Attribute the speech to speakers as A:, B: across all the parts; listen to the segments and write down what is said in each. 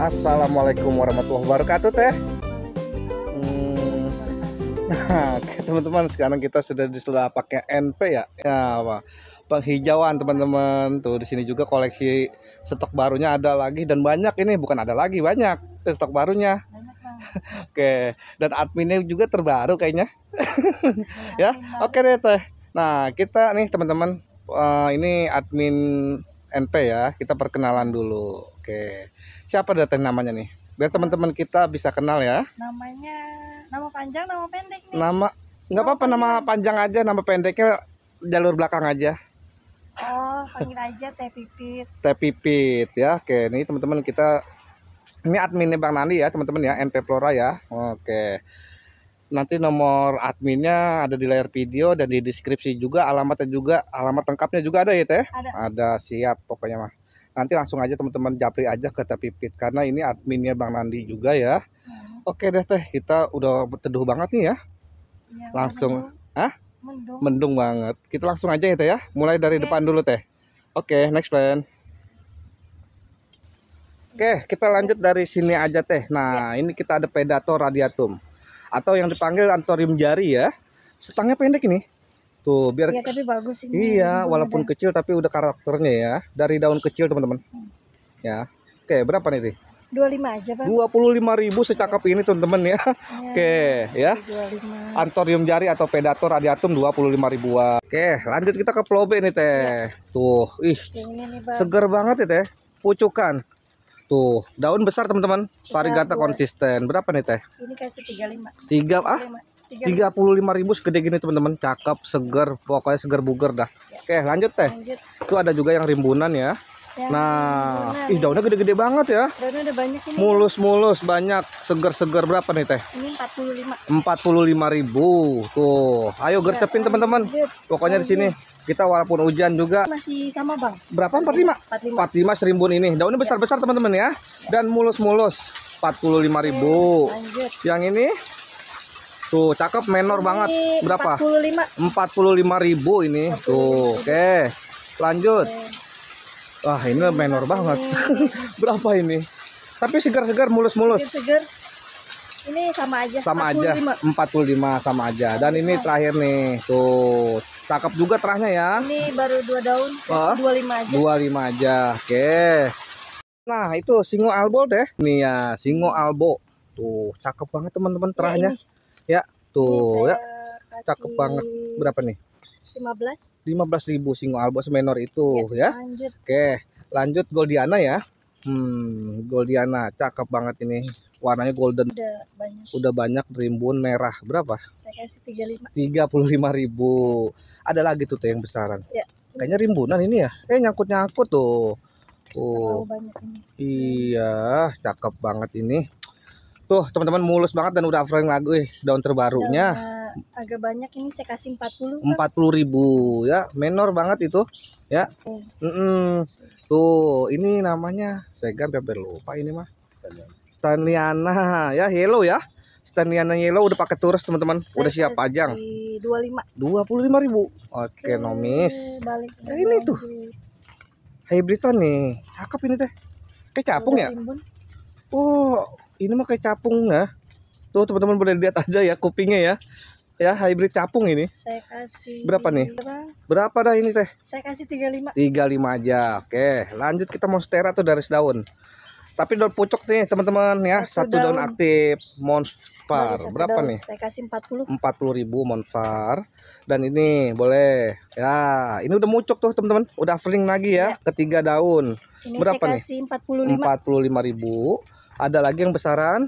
A: Assalamualaikum warahmatullahi wabarakatuh teh. Nah, teman-teman, sekarang kita sudah pakai NP ya. Ya, apa? Penghijauan teman-teman. Tuh di sini juga koleksi stok barunya ada lagi dan banyak ini, bukan ada lagi, banyak stok barunya. Oke, dan adminnya juga terbaru kayaknya. Ya, oke deh teh. Nah, kita nih teman-teman, ini admin NP ya. Kita perkenalan dulu. Oke. Siapa datang namanya nih? Biar teman-teman kita bisa kenal ya.
B: Namanya, nama panjang, nama pendek nih.
A: Nama nggak apa-apa, nama panjang aja, nama pendeknya jalur belakang aja.
B: Oh, panggil aja Teh Pipit.
A: Teh Pipit ya. Oke, ini teman-teman kita, ini adminnya Bang Nandi ya teman-teman ya, NP Flora ya. Oke. Nanti nomor adminnya ada di layar video dan di deskripsi juga, alamatnya juga, alamat lengkapnya juga ada ya Teh? Ada, siap pokoknya mah. Nanti langsung aja teman-teman japri aja ke Teh Pipit karena ini adminnya Bang Nandi juga ya. Oke deh Teh, kita udah teduh banget nih ya.
B: Ya,
A: Langsung,
B: mendung.
A: mendung banget. Kita langsung aja ya Teh ya. Mulai dari depan dulu Teh. Oke, next plan. Oke, kita lanjut dari sini aja Teh. Nah, ini kita ada Predator radiatum atau yang dipanggil anthurium jari ya. Stangnya pendek ini. Tuh, biar
B: Iya, tapi bagus ini.
A: iya, walaupun kecil tapi udah karakternya ya. Dari daun kecil teman-teman. Ya. Oke, berapa nih Teh?
B: 25 aja, Bang.
A: 25.000 secakep ini teman-teman ya. Oke, ya.
B: 25.
A: Anthurium jari atau Predator radiatum 25 ribuan. Oke, lanjut kita ke Plobe nih Teh. Tuh, ih.
B: Yang ini nih, Bang.
A: Seger banget ya Teh. Pucukan. Tuh, daun besar teman-teman. Varigata konsisten. Berapa nih Teh?
B: Ini kasih 35.
A: 35.000 segede gini teman-teman. Cakep, seger, pokoknya seger buger dah. Oke, lanjut Teh.
B: Lanjut.
A: Itu ada juga yang rimbunan ya.
B: Yang
A: Nah,
B: rimbunan,
A: ih daunnya gede-gede banget ya.
B: daunnya udah banyak ini.
A: Mulus-mulus, banyak, seger-seger. Berapa nih Teh?
B: Ini 45.
A: 45.000. Tuh, ayo gercepin teman-teman. Pokoknya di sini kita walaupun hujan juga.
B: Masih sama, Bang.
A: Berapa? 45. 45 serimbun ini. Daunnya besar-besar teman-teman ya. Dan mulus-mulus. 45.000.
B: Lanjut.
A: Yang ini tuh cakep, menor banget. Berapa?
B: 45.
A: 45.000 ini. Tuh, oke. Lanjut. Wah, ini menor banget. Berapa ini? Tapi segar-segar, mulus-mulus.
B: Seger. Ini sama aja.
A: Sama
B: 45.
A: aja. 45 sama aja. Dan ini terakhir nih. Tuh, cakep juga terahnya ya.
B: Ini baru 2 daun. 25 aja.
A: 25 aja. Oke. Nah, itu singo albo deh. Nih ya, singo albo. Tuh, cakep banget teman-teman terahnya. Ya, tuh ya. Cakep banget. Berapa nih? 15.000 singo albo semenor itu ya.
B: Lanjut.
A: Oke, lanjut Goldiana ya. Goldiana cakep banget ini. Warnanya golden. Udah banyak rimbun merah. Berapa?
B: Saya kasih 35.
A: 35.000. Ada lagi tuh yang besaran.
B: Ya.
A: Kayaknya rimbunan ini ya. Nyangkut-nyangkut tuh.
B: Terlalu banyak ini.
A: Iya, cakep banget ini. Tuh, teman-teman mulus banget dan udah offering lagi daun terbarunya.
B: Agak banyak ini saya kasih 40.
A: 40.000 ya, menor banget itu ya. Tuh, ini namanya saya hampir lupa ini mah. Stanliana ya, yellow ya. Stanliana yellow udah pakai turus teman-teman, udah siap pajang. 25.000. Oke, nomis. Ini tuh hybridan nih, cakep ini Teh. Kayak capung ya. Oh, ini mah kayak capung ya. Tuh teman-teman boleh lihat aja ya kupingnya ya. Ya, hybrid capung ini.
B: Saya kasih
A: berapa nih? Berapa dah ini Teh?
B: Saya kasih 35.
A: 35 aja. Oke, lanjut kita monstera tuh dari daun. Tapi daun pucuk nih teman-teman ya. Satu daun aktif monfar. Berapa nih?
B: Saya kasih 40.
A: 40.000 monfar. Dan ini boleh. Ya, ini udah mucuk tuh teman-teman. Udah offering lagi ya. Ketiga daun.
B: Ini
A: berapa
B: saya
A: nih?
B: kasih 45.
A: 45.000. Ada lagi yang besaran.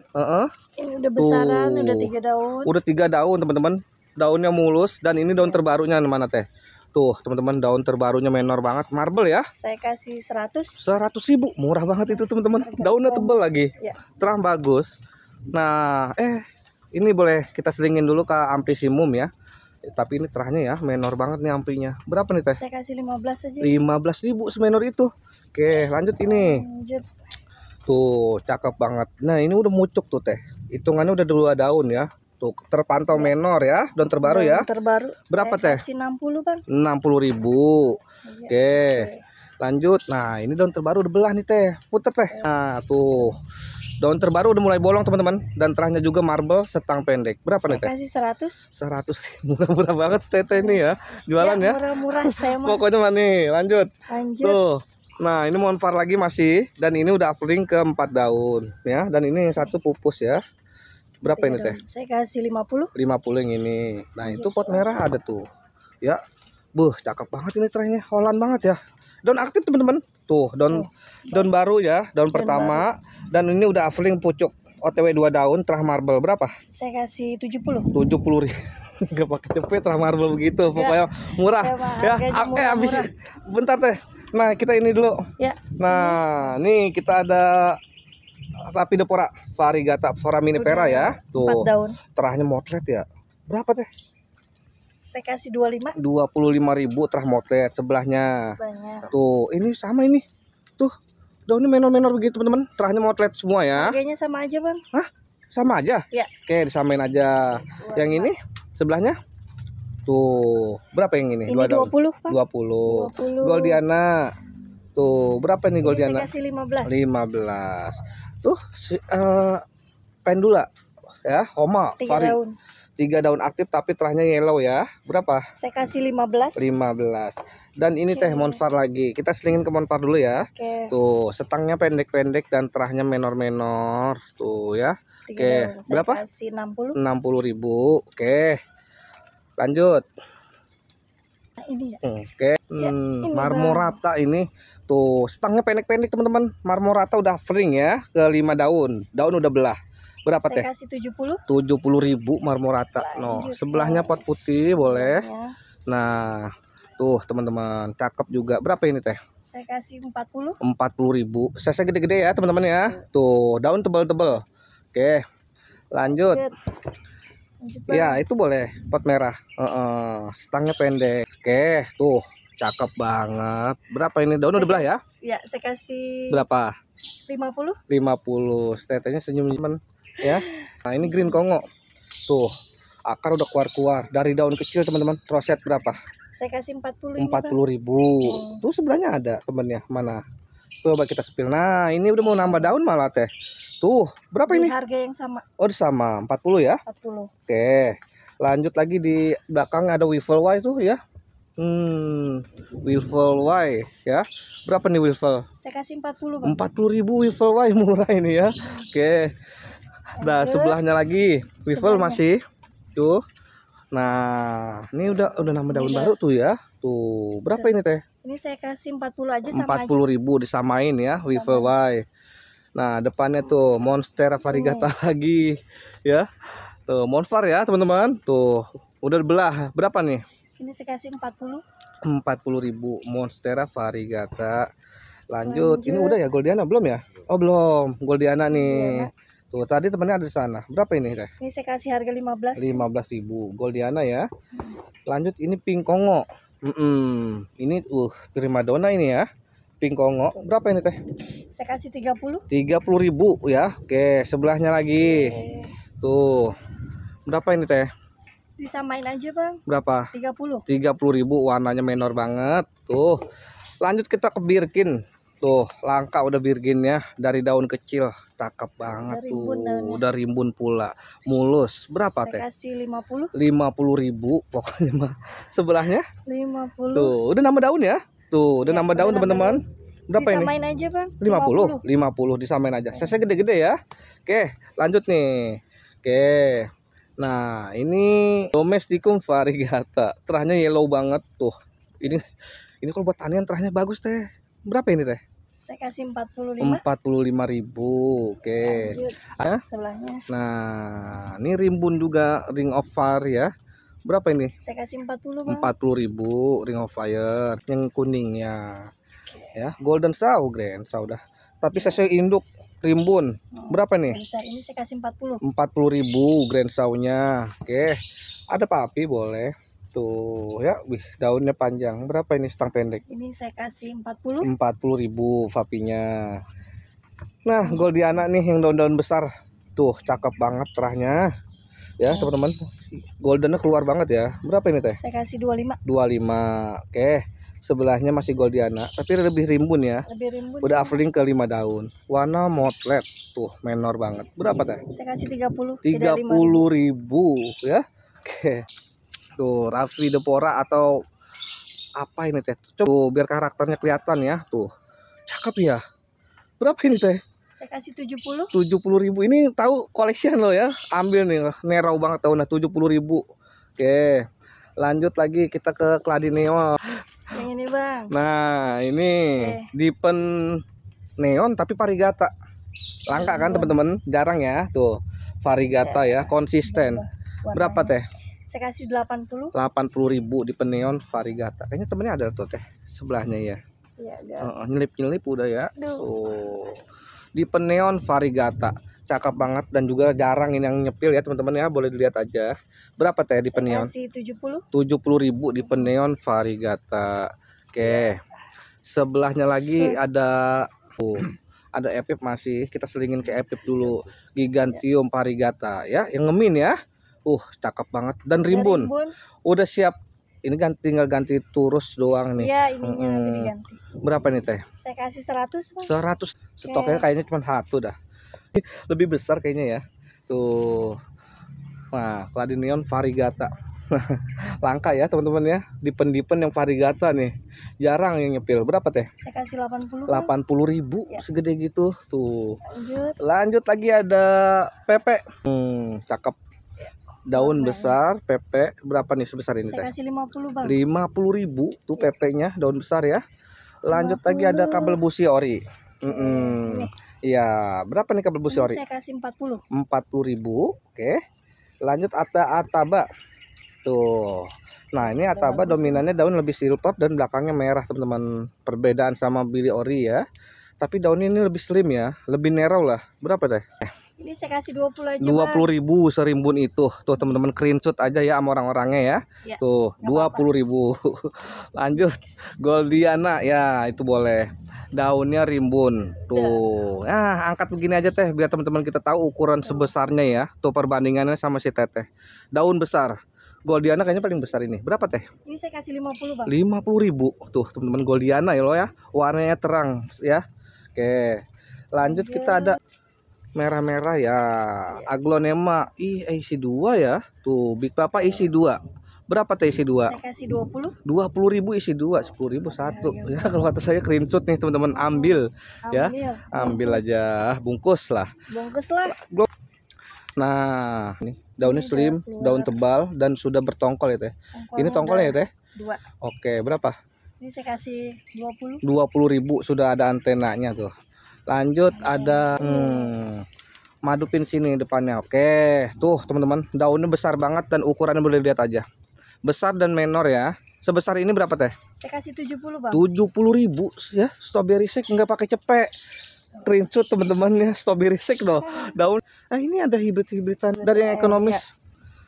B: Ini udah besaran, udah 3 daun.
A: Udah 3 daun teman-teman. Daunnya mulus dan ini daun terbarunya mana Teh? Tuh teman-teman, daun terbarunya menor banget, marble ya.
B: Saya kasih 100.
A: 100.000, murah banget itu teman-teman. Daunnya tebal lagi.
B: Ya.
A: Terang bagus. Nah, ini boleh kita selingin dulu ke amplisimum ya. Tapi ini terahnya ya, menor banget nih amplinya. Berapa nih Teh?
B: Saya kasih 15 aja.
A: 15.000 semenor itu. Oke, lanjut ini.
B: Lanjut.
A: Tuh, cakep banget. Nah, ini udah mucuk tuh Teh. Hitungannya udah 2 daun ya. Tuh, terpantau menor ya. Daun terbaru ya.
B: Terbaru.
A: Berapa
B: Saya
A: Teh?
B: kasih 60, Bang.
A: 60.000. Oke. Lanjut. Nah, ini daun terbaru udah belah nih teh. Puter teh. Nah, tuh. Daun terbaru udah mulai bolong teman-teman. Dan terahnya juga marble setang pendek. Berapa
B: Saya
A: nih teh?
B: kasih 100.
A: 100. Murah-murah banget teh ini ya. Jualan ya.
B: Murah-murah saya mah.
A: Pokoknya mah nih, lanjut.
B: Lanjut.
A: Tuh. Nah, ini monfar lagi masih dan ini udah offering ke 4 daun ya. Dan ini yang satu pupus ya. Berapa ini teh?
B: Saya kasih 50.
A: 50 yang ini. Nah, itu pot merah ada tuh. Ya. Cakep banget ini terahnya. Holland banget ya. Daun aktif teman-teman. Tuh, daun baru ya, daun pertama. Dan ini udah offering pucuk. OTW 2 daun terah marble berapa?
B: Saya kasih 70.
A: 70.000. Gak pakai cepet terah marble begitu. Pokoknya murah.
B: Ya,
A: Habis bentar teh. Nah, kita ini dulu.
B: Ya.
A: Nah, nih kita ada Rapidopora variegata foraminifera ya. Tuh.
B: 4 daun.
A: Terahnya motlet ya. Berapa teh?
B: Saya kasih 25.
A: 25.000 terah motlet sebelahnya.
B: Banyak.
A: Tuh, ini sama ini. Tuh. Daunnya menor-menor begitu, teman-teman. Terahnya motlet semua ya.
B: Harganya sama aja, Bang.
A: Hah? Sama aja?
B: Ya.
A: Oke, disamain aja. Yang ini sebelahnya? Tuh, berapa yang ini?
B: Ini 20, Pak.
A: 20.
B: 20.
A: Goldiana. Tuh, berapa nih Goldiana?
B: Ini saya kasih 15.
A: 15. Tuh, pendula ya, Homa
B: 3
A: vari.
B: daun.
A: 3 daun aktif tapi terahnya yellow ya. Berapa?
B: Saya kasih 15.
A: 15. Dan ini teh monfar lagi. Kita selingin ke monfar dulu ya.
B: Oke.
A: Tuh, setangnya pendek-pendek dan terahnya menor-menor. Tuh ya.
B: 3
A: Oke,
B: daun. Saya
A: berapa?
B: kasih 60.
A: 60.000. Oke. Lanjut.
B: Nah, ini ya.
A: Oke.
B: ini,
A: Marmorata ini. Tuh, setangnya pendek-pendek teman-teman. Marmorata udah offering ya ke 5 daun. Daun udah belah. Berapa teh?
B: Saya kasih 70.
A: 70.000 marmorata. No, sebelahnya pot putih boleh.
B: Ya.
A: Nah, tuh teman-teman, cakep juga. Berapa ini teh?
B: Saya kasih 40.
A: 40.000. Saya gede-gede ya teman-teman ya. Tuh, daun tebal-tebal. Oke. Lanjut.
B: Lanjut, Bang.
A: Ya, itu boleh. Pot merah. Stangnya pendek. Oke, tuh. Cakep banget. Berapa ini? Daun udah belah ya?
B: Ya, saya kasih
A: Berapa?
B: 50.
A: 50. Tetenya senyum teman ya. Nah, ini green Kongo. Tuh, akar udah keluar-keluar dari daun kecil teman-teman. Roset berapa?
B: Saya kasih 40 ini,
A: 40.000. Tuh sebelahnya ada temennya. Mana? Coba kita sepil. Nah, ini udah mau nambah daun malah teh. Tuh, berapa ini?
B: Harga yang sama.
A: Oh, sama 40 ya.
B: 40.
A: Oke. Lanjut lagi di belakang ada Wiffle Y tuh ya. Wiffle Y ya. Berapa nih Wiffle?
B: Saya kasih 40, Bang.
A: 40.000 Wiffle Y murah ini ya. Oke. Nah, sebelahnya lagi Wiffle masih tuh. Nah, ini udah nambah daun baru tuh ya. Tuh, berapa ini teh?
B: Ini saya kasih 40 aja sama
A: 40.000 disamain ya, Wiffle Y. Nah, depannya tuh Monstera variegata lagi ya. Tuh, Monfar ya, teman-teman. Tuh, udah belah. Berapa nih?
B: Ini saya kasih 40.
A: 40.000 Monstera variegata. Lanjut. Ini udah ya Goldiana belum ya? Oh, belum. Goldiana nih. Tuh, tadi temennya ada di sana. Berapa ini teh?
B: Ini saya kasih harga 15.
A: 15.000 Goldiana ya. Lanjut ini Pink Kongo. Ini primadona ini ya. Pink Kongo. Berapa ini teh?
B: Saya kasih 30.
A: 30.000 ya. Oke, sebelahnya lagi. Tuh. Berapa ini teh?
B: Disamain aja, Bang.
A: Berapa?
B: 30.
A: 30.000, warnanya menor banget. Tuh. Lanjut kita ke Birkin. Tuh, langka udah Birginnya dari daun kecil. Cakep banget tuh. Udah rimbun pula. Mulus. Berapa teh?
B: Saya kasih 50.
A: 50.000 pokoknya mah. Sebelahnya?
B: 50.
A: Tuh, udah nambah daun ya? Tuh, udah nambah daun teman-teman. Berapa ini?
B: Disamain aja, Bang.
A: 50. 50 disamain aja. Saya gede-gede ya. Oke, lanjut nih. Oke. Nah, ini Domesticum variegata. Terahnya yellow banget tuh. Ini kalau buat tanian terahnya bagus teh. Berapa ini teh?
B: Saya kasih 45.
A: 45.000. Oke.
B: Sebelahnya.
A: Nah, ini rimbun juga Ring of Fire ya. Berapa ini?
B: Saya kasih 40, Bang.
A: 40.000 Ring of Fire yang kuningnya. Ya, Golden Saw, Grand Saw dah. Tapi saya induk rimbun. Berapa nih?
B: Ini saya kasih 40.
A: 40.000 Grand Saw-nya. Oke. Ada papi boleh. Tuh ya, daunnya panjang. Berapa ini stang pendek?
B: Ini saya kasih 40.
A: 40.000 vapinya. Nah, Goldiana nih yang daun-daun besar. Tuh, cakep banget terahnya. Ya, teman-teman. Goldennya keluar banget ya. Berapa ini teh?
B: Saya kasih 25.
A: 25. Oke. Sebelahnya masih Goldiana, tapi lebih rimbun ya.
B: Lebih rimbun.
A: Udah offering ke 5 daun. Warna motlet. Tuh, menor banget. Berapa teh?
B: Saya kasih 30.
A: 30.000 ya. Oke. Tuh, Rafli Depora atau apa ini teh? Coba tuh, biar karakternya kelihatan ya. Tuh. Cakep ya. Berapa ini teh?
B: Saya kasih 70.
A: 70.000. Ini tahu koleksian lo ya. Ambil nih, nerau banget tahun 70.000. Oke. Lanjut lagi kita ke Cladineo.
B: Yang ini bang.
A: Nah, ini Dipen neon tapi varigata. Langka kan teman-teman? Jarang ya. Tuh, varigata ya, konsisten. Berapa teh?
B: Saya kasih 80.
A: 80.000 Dipen neon varigata. Kayaknya temennya ada tuh teh sebelahnya ya.
B: Iya, ada.
A: Nyelip-nyelip udah ya. Tuh. Dipen neon varigata. Cakep banget dan juga jarang ini yang nyepil ya teman-teman ya. Boleh dilihat aja. Berapa teh Dipen neon?
B: Saya kasih 70.
A: 70.000 Dipen neon varigata. Oke. Sebelahnya lagi ada ada Epip masih. Kita selingin ke Epip dulu. Gigantium varigata ya, yang ngemin ya. Cakep banget dan rimbun. Udah siap. Ini tinggal ganti turus doang nih.
B: Iya, ininya nanti diganti.
A: Berapa nih teh?
B: Saya kasih 100 bang.
A: 100. Stoknya kayaknya cuma satu dah. Lebih besar kayaknya ya. Tuh. Nah, Cladineo varigata. Langka ya teman-teman ya. Dipen yang varigata nih. Jarang yang nyepil. Berapa teh?
B: Saya kasih 80.
A: 80.000
B: ya.
A: Segede gitu. Tuh.
B: Lanjut
A: Lagi ada Pepe. Cakep. Daun besar Pepe. Berapa nih sebesar ini teh?
B: Saya kasih 50 bang.
A: 50.000 tuh Pepe-nya, daun besar ya. Lanjut 50. Lagi ada kabel busi ori. Iya, berapa nih kabel busi ori?
B: Saya kasih 40.
A: 40.000. Oke. Lanjut Ataba. Tuh. Nah, ini Ataba dominannya daun lebih silver dan belakangnya merah, teman-teman. Perbedaan sama Billy Ori ya. Tapi daun ini lebih slim ya, lebih narrow lah. Berapa teh?
B: Ini saya kasih 20 aja.
A: 20.000 serimbun itu. Tuh teman-teman, screenshot aja ya sama orang-orangnya ya. Tuh, 20.000. Lanjut Goldiana ya, itu boleh. Daunnya rimbun. Tuh. Nah, angkat begini aja teh biar teman-teman kita tahu ukuran sebesarnya ya. Tuh perbandingannya sama si teteh. Daun besar. Goldiana kayaknya paling besar ini. Berapa teh?
B: Ini saya kasih 50 bang.
A: 50.000. Tuh teman-teman, Goldiana ya lo ya. Warnanya terang ya. Oke. Lanjut kita ada merah-merah ya. Aglonema isi 2 ya. Tuh Big Papa isi 2. Berapa teh isi 2?
B: Saya kasih 20.
A: 20.000 isi 2, 10.000 satu. Ya kalau kata saya screenshot nih teman-teman, ambil ya. Ambil aja, bungkus lah. Nah, ini daunnya slim, daun tebal dan sudah bertongkol ya teh. Ini tongkolnya ya teh?
B: 2.
A: Oke, berapa?
B: Ini saya kasih 20.
A: 20.000 sudah ada antenanya tuh. Lanjut ada Madupin sini depannya. Oke, tuh teman-teman, daunnya besar banget dan ukurannya boleh lihat aja. Besar dan menor ya. Sebesar ini berapa teh?
B: Saya kasih 70 bang.
A: 70.000 ya. Strawberry shake nggak pakai cepek. Screenshot teman-teman ya, strawberry shake loh. Daun. Ini ada hibrid-hibridan dari yang ekonomis.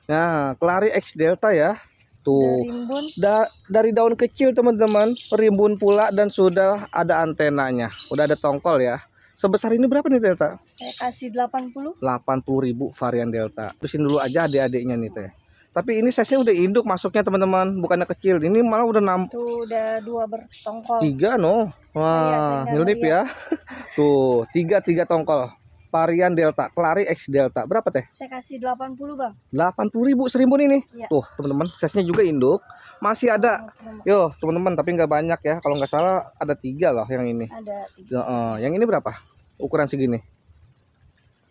A: Nah, Clary X Delta ya. Tuh. Dari daun kecil teman-teman, rimbun pula dan sudah ada antenanya. Udah ada tongkol ya. Sebesar ini berapa nih Delta?
B: Saya kasih 80.
A: 80.000 varian Delta. Terusin dulu aja adik-adiknya nih teh. Tapi ini size-nya udah induk masuknya teman-teman, bukannya kecil. Ini malah udah
B: Tuh udah 2 bertongkol.
A: 3 no. Wah, nyelip ya. Tuh, 3 tongkol. Varian Delta, Clary X Delta. Berapa teh?
B: Saya kasih 80 bang.
A: 80.000 serimbun ini. Tuh, teman-teman, size-nya juga induk. Masih ada. Yo, teman-teman, tapi nggak banyak ya. Kalau nggak salah ada 3 loh yang ini.
B: Ada 3.
A: Yang ini berapa? Ukuran segini.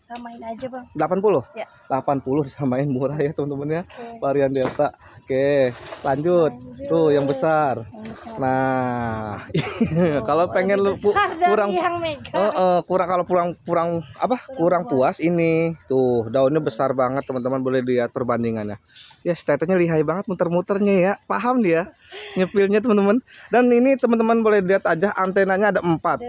B: Samain aja bang.
A: 80?
B: Ya.
A: 80 disamain, murah ya teman-teman ya. Varian Delta. Oke, lanjut. Tuh yang besar. Nah, kalau pengen lu kurang kurang puas ini. Tuh, daunnya besar banget teman-teman, boleh lihat perbandingannya. Ya, statusnya lihai banget muter-muternya ya. Paham dia nyepilnya teman-teman. Dan ini teman-teman boleh lihat aja antenanya ada 4.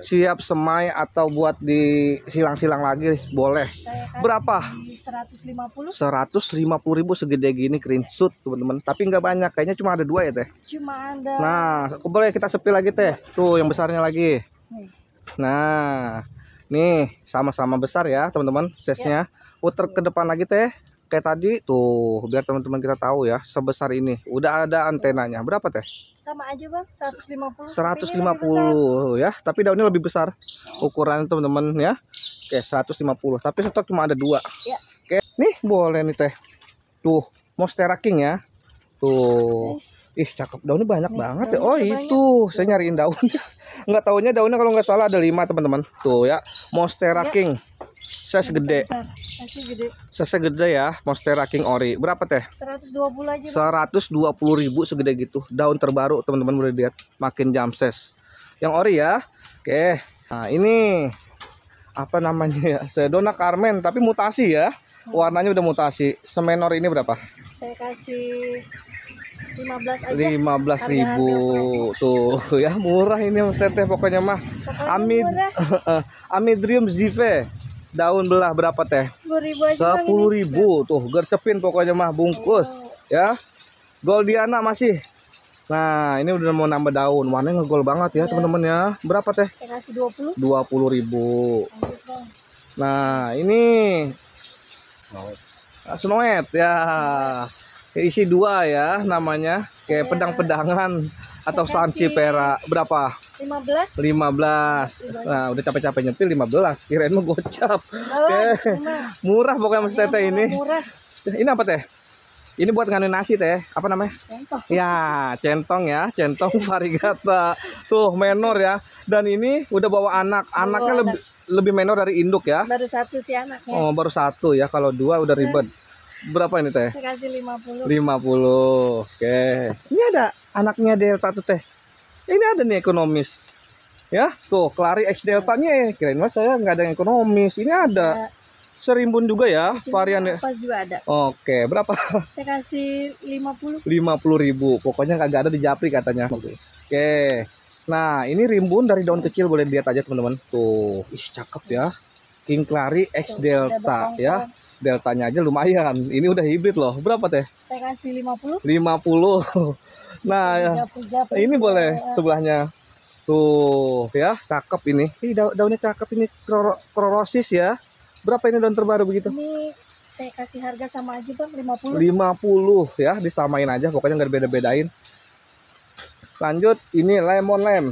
A: Siap semai atau buat di silang-silang lagi boleh. Berapa?
B: 150.
A: 150.000 segede gini screenshot teman-teman. Tapi nggak banyak, kayaknya cuma ada 2 ya teh.
B: Cuma ada.
A: Nah, boleh kita sepil lagi teh. Tuh yang besarnya lagi. Nah, nih sama-sama besar ya teman-teman. Size-nya. Puter ke depan lagi teh. Kayak tadi tuh, biar teman-teman kita tahu ya, sebesar ini. Udah ada antenanya. Berapa teh?
B: Sama aja bang, 150.
A: 150 ya, tapi daunnya lebih besar ukuran teman-teman ya. Oke, 150. Tapi stok cuma ada 2.
B: Ya.
A: Oke, nih boleh nih teh. Tuh, Monstera King ya. Tuh. Ih, cakep, daunnya banyak banget ya. Oh, itu saya nyariin daunnya. Nggak taunya daunnya kalau nggak salah ada 5 teman-teman. Tuh ya, Monstera King. Size gede. Size gede ya, Monstera King ori. Berapa teh?
B: 120 aja.
A: 120.000 segede gitu. Daun terbaru teman-teman boleh lihat. Makin jamses. Yang ori ya. Oke. Nah, ini apa namanya ya? Sedona Carmen tapi mutasi ya. Warnanya udah mutasi. Semenor ini berapa?
B: Saya kasih 15 aja.
A: 15.000 tuh ya, murah ini Mas Teteh pokoknya mah. Amidrium zive daun belah berapa teh?
B: 10.000 aja.
A: 10.000 tuh, gercepin pokoknya mah bungkus ya. Goldiana masih. Nah, ini udah mau nambah daun, warnanya ngegol banget ya teman-teman ya. Berapa teh?
B: Saya kasih 20.
A: 20.000. Nah, ini Snoet ya. Isi 2 ya namanya, kayak pedang-pedangan atau sansipera. Berapa?
B: 15.
A: 15. Nah, udah capek-capek nyetil 15. Kirain mau gocap. Oke. Murah pokoknya Mas Teteh ini.
B: Murah.
A: Ini apa teh? Ini buat nganuin nasi teh. Apa namanya?
B: Centong.
A: Ya, centong ya, centong variegata. Tuh, menor ya. Dan ini udah bawa anak. Anaknya lebih menor dari induk ya.
B: Baru 1 sih anaknya.
A: Oh, baru 1 ya. Kalau 2 udah ribet. Berapa ini teh?
B: Saya kasih 50.
A: 50. Oke. Ini ada anaknya Delta tuh teh. Ini ada nih ekonomis. Ya, tuh Clary X Deltanya. Kirain Mas saya nggak ada yang ekonomis. Ini ada. Serimbun juga ya variannya.
B: Pas juga ada.
A: Oke, berapa?
B: Saya kasih 50.
A: 50.000. Pokoknya kagak ada di Japri katanya. Oke. Nah, ini rimbun dari daun kecil boleh dilihat aja teman-teman. Tuh, ih cakep ya. King Clary X Delta ya. Deltanya aja lumayan. Ini udah hibrid loh. Berapa teh?
B: Saya kasih 50.
A: 50. Nah, ya. Ini boleh sebelahnya. Tuh, ya, cakep ini. Ih, daunnya cakep ini. Krorosis ya. Berapa ini daun terbaru begitu?
B: Ini saya kasih harga sama aja bang, 50.
A: 50 ya, disamain aja. Pokoknya nggak beda-bedain. Lanjut, ini lemon lem.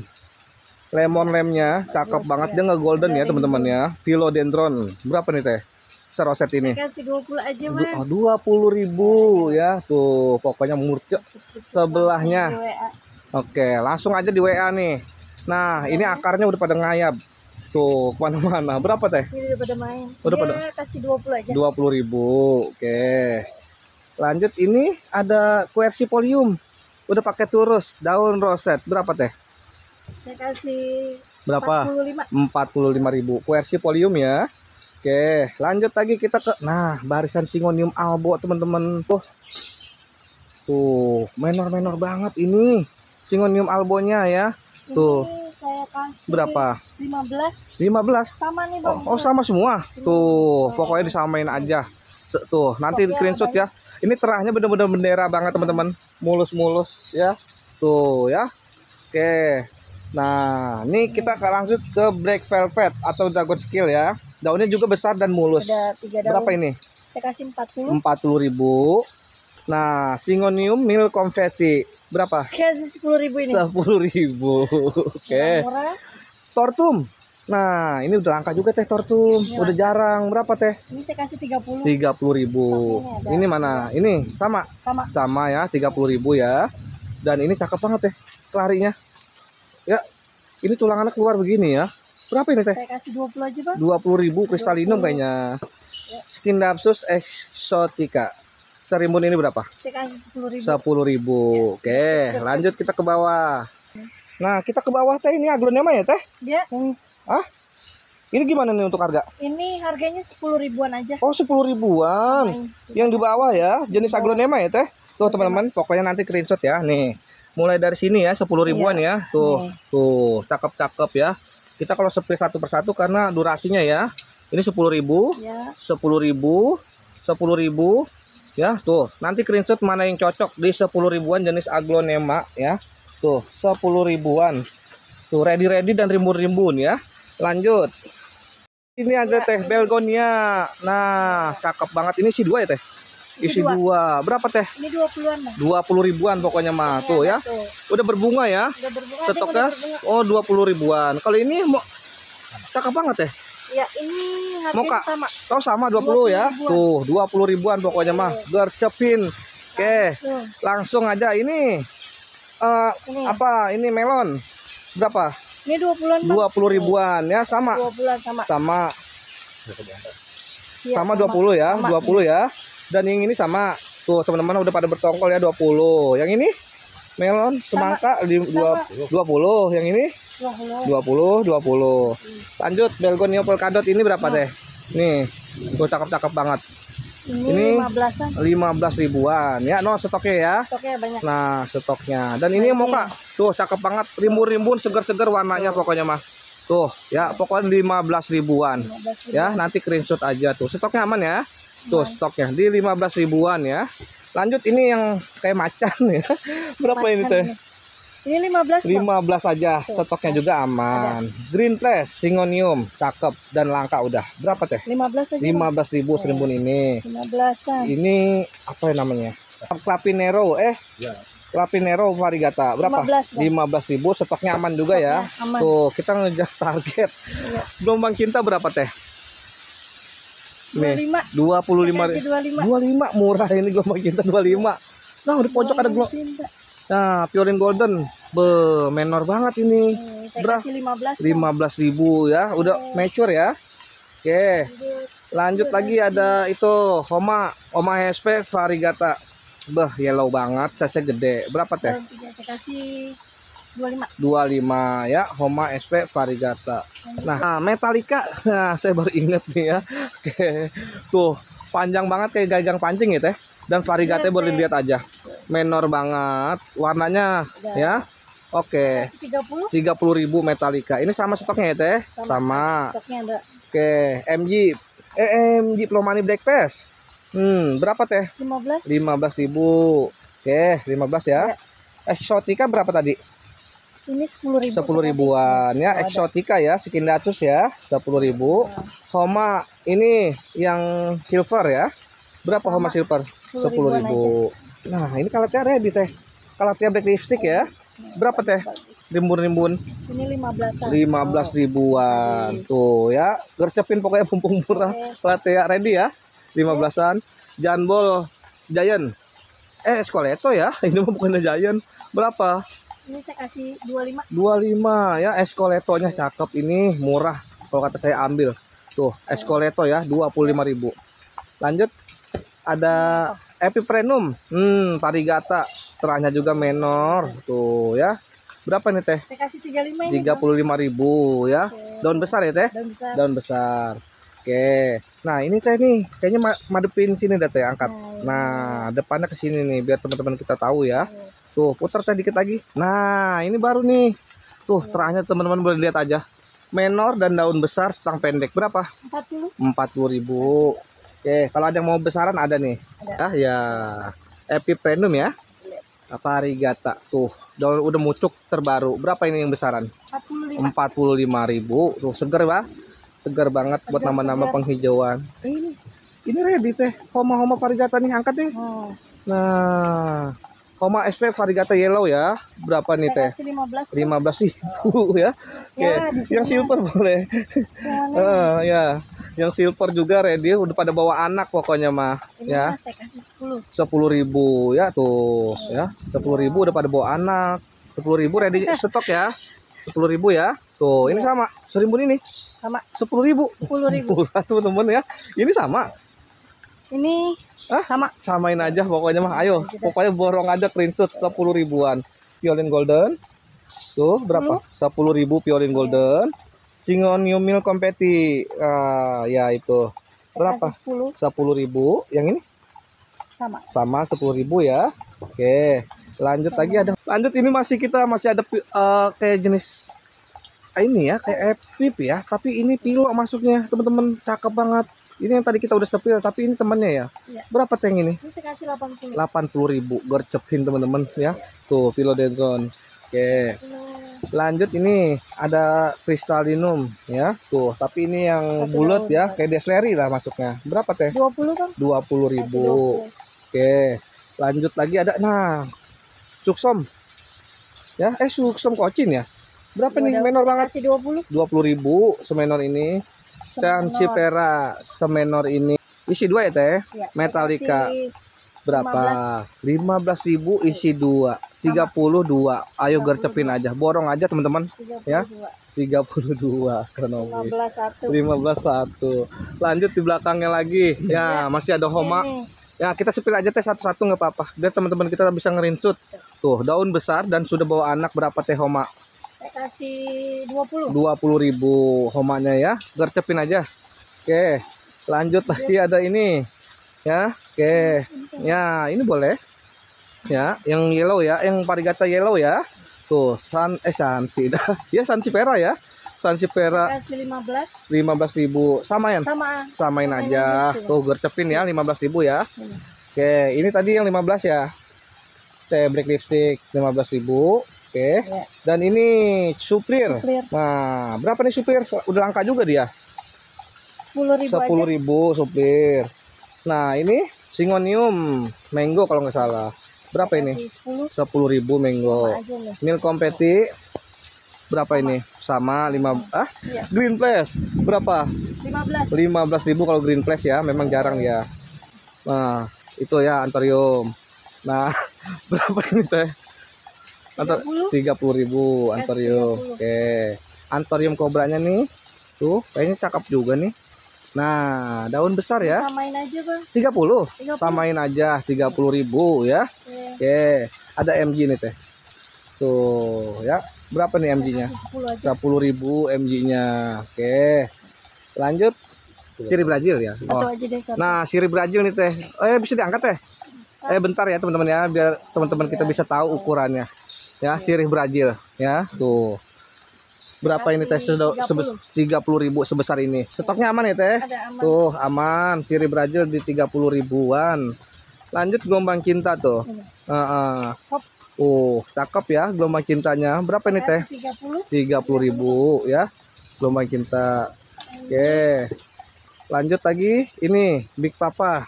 A: Lemon lemnya cakep banget. Dia nggak golden ya teman-teman ya. Philodendron. Berapa nih teh? Seroset ini.
B: Saya kasih 20 aja bang.
A: 20.000 ya. Tuh, pokoknya murcek sebelahnya. Oke, langsung aja di WA nih. Nah, ini akarnya udah pada ngayap. Tuh, kemana-mana. Berapa teh?
B: Ini udah pada main.
A: Udah pada.
B: Kasih 20 aja.
A: 20.000. Oke. Lanjut, ini ada quercifolium. Udah pakai turus, daun roset. Berapa teh?
B: Saya kasih
A: berapa?
B: 45.
A: 45.000. Quercifolium ya. Oke, lanjut lagi kita ke barisan Syngonium albo teman-teman. Tuh, menor-menor banget ini. Syngonium albonya ya. Tuh.
B: Ini saya kasih
A: berapa?
B: 15.
A: 15.
B: Sama nih bang.
A: Oh, sama semua. Tuh, pokoknya disamain aja. Tuh, nanti di screenshot ya. Ini terahnya bener-bener bendera banget teman-teman. Mulus-mulus ya. Tuh ya. Oke. Nah, ini kita langsung ke Black Velvet atau Dragon Skill ya. Daunnya juga besar dan mulus.
B: Ada 3 daun.
A: Berapa ini?
B: Saya kasih 40.
A: 40.000. Nah, Syngonium Mil Confetti. Berapa?
B: Kasih 10.000 ini.
A: 10.000. Oke.
B: Murah.
A: Tortum. Nah, ini udah langka juga teh tortum.
B: Ya.
A: Udah jarang. Berapa teh?
B: Ini saya kasih 30.
A: 30.000. Ini mana? Ini sama. Sama ya, 30.000 ya. Dan ini cakep banget teh kelarinya. Ya. Ini tulangannya keluar begini ya. Berapa ini teh?
B: Saya kasih 20 aja bang.
A: 20.000 Crystallinum kayaknya. Skindapsus exotica. Serimbun ini berapa?
B: Saya kasih 10.000.
A: 10.000. Oke, lanjut kita ke bawah. Nah, kita ke bawah teh ini aglonema ya teh?
B: Ya.
A: Ini gimana nih untuk harga?
B: Ini harganya 10 ribuan aja.
A: Oh, 10 ribuan. Yang di bawah ya, jenis aglonema ya teh? Tuh teman-teman, pokoknya nanti screenshot ya. Nih, mulai dari sini ya 10 ribuan ya. Tuh, tuh, cakep-cakep ya. Kita kalau spray satu persatu karena durasinya ya. Ini 10.000,
B: ya.
A: 10.000, 10.000 ya. Tuh, nanti screenshot mana yang cocok di 10 ribuan jenis aglonema ya. Tuh, 10 ribuan. Tuh, ready dan rimbun-rimbun ya. Lanjut. Ini ada teh Belgonia. Nah, cakep banget. Ini si 2 ya teh? Isi dua. Berapa teh?
B: Ini 20-an bang.
A: 20 ribuan pokoknya mah. Tuh ya.
B: Tuh.
A: Udah berbunga ya.
B: Udah berbunga.
A: Stoknya. Oh 20 ribuan. Kalau ini mau cakep banget teh.
B: Ya ini harganya sama.
A: Oh sama 20 ya.
B: ribuan.
A: Tuh 20 ribuan pokoknya mah. Gercepin. Oke. Langsung aja ini.
B: Ini.
A: Apa ini melon? Berapa?
B: Ini 20-an bang.
A: 20 ribuan ya sama.
B: 20-an sama.
A: Sama.
B: Ya,
A: Sama 20 ya.
B: Sama.
A: 20 ya. Dan yang ini sama. Tuh teman-teman udah pada bertongkol ya 20. Yang ini melon semangka di 20. Yang ini 20. Lanjut Belgonio polkadot ini berapa teh? Nih, tuh cakep-cakep banget.
B: Ini 15-an.
A: 15 ribuan ya. No stoknya ya.
B: Stoknya banyak.
A: Nah, stoknya. Dan ini mau Kak. Tuh cakep banget, rimbun-rimbun, seger-seger warnanya pokoknya mah. Tuh, ya pokoknya 15 ribuan.
B: 15 ribuan.
A: Ya, nanti screenshot aja tuh. Stoknya aman ya. Tuh, stoknya di 15 ribuan ya. Lanjut ini yang kayak macan ya. Berapa ini teh?
B: Ini 15.
A: 15 aja. Stoknya juga aman. Green Place, Singonium, cakep dan langka udah. Berapa teh?
B: 15 aja.
A: 15 ribu serimbun ini.
B: 15-an.
A: Ini apa ya namanya? Clapinero, Clapinero variegata. Berapa? 15 ribu. Stoknya aman juga ya.
B: Aman.
A: Tuh, kita ngejar target.
B: Iya.
A: Gelombang cinta berapa teh? Nih,
B: 25.
A: 25. 25 murah ini gelombang cinta 25. Nah, di pojok ada gelombang. Nah, Piorin Golden. Menor banget ini.
B: Saya kasih 15.
A: 15 ribu ya. Udah mature ya. Oke. Lanjut lagi ada itu Homa SP variegata. Yellow banget, size gede. Berapa teh?
B: Saya kasih 25.
A: 25 ya, Homa SP variegata. Nah, Metallica. Nah, saya baru inget nih ya. Oke. Tuh, panjang banget kayak gagang pancing ya teh. Dan variegata boleh dilihat aja. Menor banget, warnanya ya. Oke. 30 ribu Metallica. Ini sama stoknya ya teh? Sama.
B: Stoknya ada.
A: Oke, MG Plomani Black Pass. Berapa teh?
B: 15.
A: 15 ribu. Oke, 15 ya. Exotica berapa tadi?
B: Ini 10 ribu.
A: 10 ribuan ya. Exotica ya, Skin Datus ya, 10 ribu. Homa ini yang silver ya. Berapa Homa silver? 10 ribu. Nah, ini kaletnya ready teh. Kaletnya black lipstick ya. Berapa teh? Rimbun-rimbun.
B: Ini 15-an.
A: 15 ribuan. Tuh ya, gercepin pokoknya mumpung murah. Kaletnya ready ya. 15-an. Janbol Giant. Escoleto ya. Ini mah bukan Giant. Berapa?
B: Ini saya kasih 25.
A: 25 ya. Escoletonya cakep ini, murah. Kalau kata saya ambil. Tuh, Escoleto ya, 25 ribu. Lanjut. Ada Epipremnum. Variegata. Terahnya juga menor. Tuh ya. Berapa nih teh?
B: Saya kasih 35 ini.
A: 35 ribu ya. Daun besar ya teh?
B: Daun besar.
A: Daun besar. Oke. Nah, ini teh nih, kayaknya madepin sini dah teh, angkat. Nah, depannya ke sini nih biar teman-teman kita tahu ya. Tuh, putar teh dikit lagi. Nah, ini baru nih. Tuh, terahnya teman-teman boleh lihat aja. Menor dan daun besar, setang pendek. Berapa? 40 ribu. Oke, kalau ada yang mau besaran ada nih. Ah ya. Epipremnum ya. Variegata. Tuh, daun udah mucuk terbaru. Berapa ini yang besaran? 45 ribu. Tuh, seger ya. Segar banget buat nama-nama penghijauan. Ini ready teh. Homa variegata nih, angkat nih. Nah, Homa SP variegata yellow ya. Berapa nih teh? 15 ribu ya. Oke, yang silver boleh. Ya, yang silver juga ready. Udah pada bawa anak pokoknya mah. Ya.
B: Saya kasih 10.
A: 10 ribu ya tuh. Ya, 10 ribu udah pada bawa anak. 10 ribu ready stok ya. 10 ribu ya. Tuh, ini sama. Serimbun ini.
B: Sama.
A: 10 ribu.
B: 10 ribu.
A: Murah teman-teman ya. Ini sama.
B: Ini sama.
A: Samain aja pokoknya mah. Ayo, pokoknya borong aja screenshot 10 ribuan. Piorin Golden. Tuh,
B: 10.
A: berapa? 10 ribu Piorin Golden. Singonium Milk Competi. Ya itu. Berapa? 10 ribu. Yang ini? Sama 10 ribu ya. Oke. Lanjut lagi ada. Lanjut ini masih ada kayak jenis ini ya, kayak epip ya. Tapi ini pilo masuknya, teman-teman. Cakep banget. Ini yang tadi kita udah sepil, tapi ini temannya ya. Berapa teh ini?
B: Ini saya kasih 80.
A: 80 ribu. Gercepin teman-teman ya. Tuh, philodendron. Oke. Lanjut ini ada Cristalinum ya. Tuh, tapi ini yang bulat ya, kayak Desleri lah masuknya. Berapa teh?
B: 20 kan?
A: 20.000. Oke. Lanjut lagi ada Suksom. Ya, Suksom Kocin ya. Berapa nih? Menor banget.
B: Kasih 20.
A: 20.000 semenor ini. Sansevieria semenor ini. Isi 2 ya teh?
B: Ya,
A: Metallica.
B: kasih
A: Berapa? 15.000 isi 2. 32. Ayo gercepin aja. Borong aja teman-teman.
B: 32.
A: Ya. 32 kronomi.
B: 15 1.
A: 15.1. Lanjut di belakangnya lagi. Ya, masih ada Homa.
B: Ini.
A: Ya, kita sepil aja teh satu-satu nggak apa-apa. Biar teman-teman kita bisa ngerinsut. Tuh, daun besar dan sudah bawa anak. Berapa teh Homa?
B: Saya kasih 20.
A: 20.000 homanya ya. Gercepin aja. Oke. Lanjut lagi ada ini. Ya, oke. Ya, ini boleh. Ya, yang yellow ya, yang Parigata yellow ya. Tuh, Sansi. Ya, Sansevieria ya. Sansevieria
B: Kasih 15.
A: 15.000. Samain. Samain aja. Tuh, gercepin ya 15.000 ya. Oke, ini tadi yang 15 ya. Black lipstick 15.000. Oke.
B: Ya.
A: Dan ini suplir.
B: Suplir.
A: Nah, berapa nih suplir? Udah langka juga dia.
B: 10.000 aja.
A: 10.000 suplir. Nah, ini Syngonium mango kalau nggak salah. Berapa ini?
B: Kasih 10.
A: 10.000 mango.
B: Sama aja nih.
A: Milk Competi berapa ini? Sama 5
B: Iya.
A: Green Place berapa?
B: 15.
A: 15.000 kalau Green Place ya, memang jarang ya. Nah, itu ya Anthurium. Nah, berapa ini teh? 30.000 Anthurium.
B: 30.
A: Oke. Anthurium kobranya nih. Tuh, kayaknya cakep juga nih. Nah, daun besar ya.
B: Samain aja, Bang.
A: 30.
B: 30.
A: Samain aja 30.000 ya.
B: Oke.
A: Oke, ada MG nih teh. Tuh, ya. Berapa nih MG-nya?
B: Kasih 10 aja.
A: 10.000 MG-nya. Oke. Lanjut. Sirih Brazil ya.
B: Satu
A: Oh.
B: aja deh. Satu.
A: Nah, sirih Brazil nih teh. Bisa diangkat teh. Bentar ya teman-teman ya, biar teman-teman kita bisa tahu ukurannya. Ya, sirih Brazil ya. Tuh. Berapa ini teh? 30.000 sebesar ini. Stoknya aman ya teh?
B: Ada aman.
A: Tuh, aman. Sirih Brazil di 30.000-an. Lanjut gelombang cinta tuh.
B: Hop.
A: Cakep ya gelombang cintanya. Berapa ini teh?
B: Kasih 30.
A: 30.000 ya. Gelombang cinta. Oke. Lanjut lagi ini Big Papa.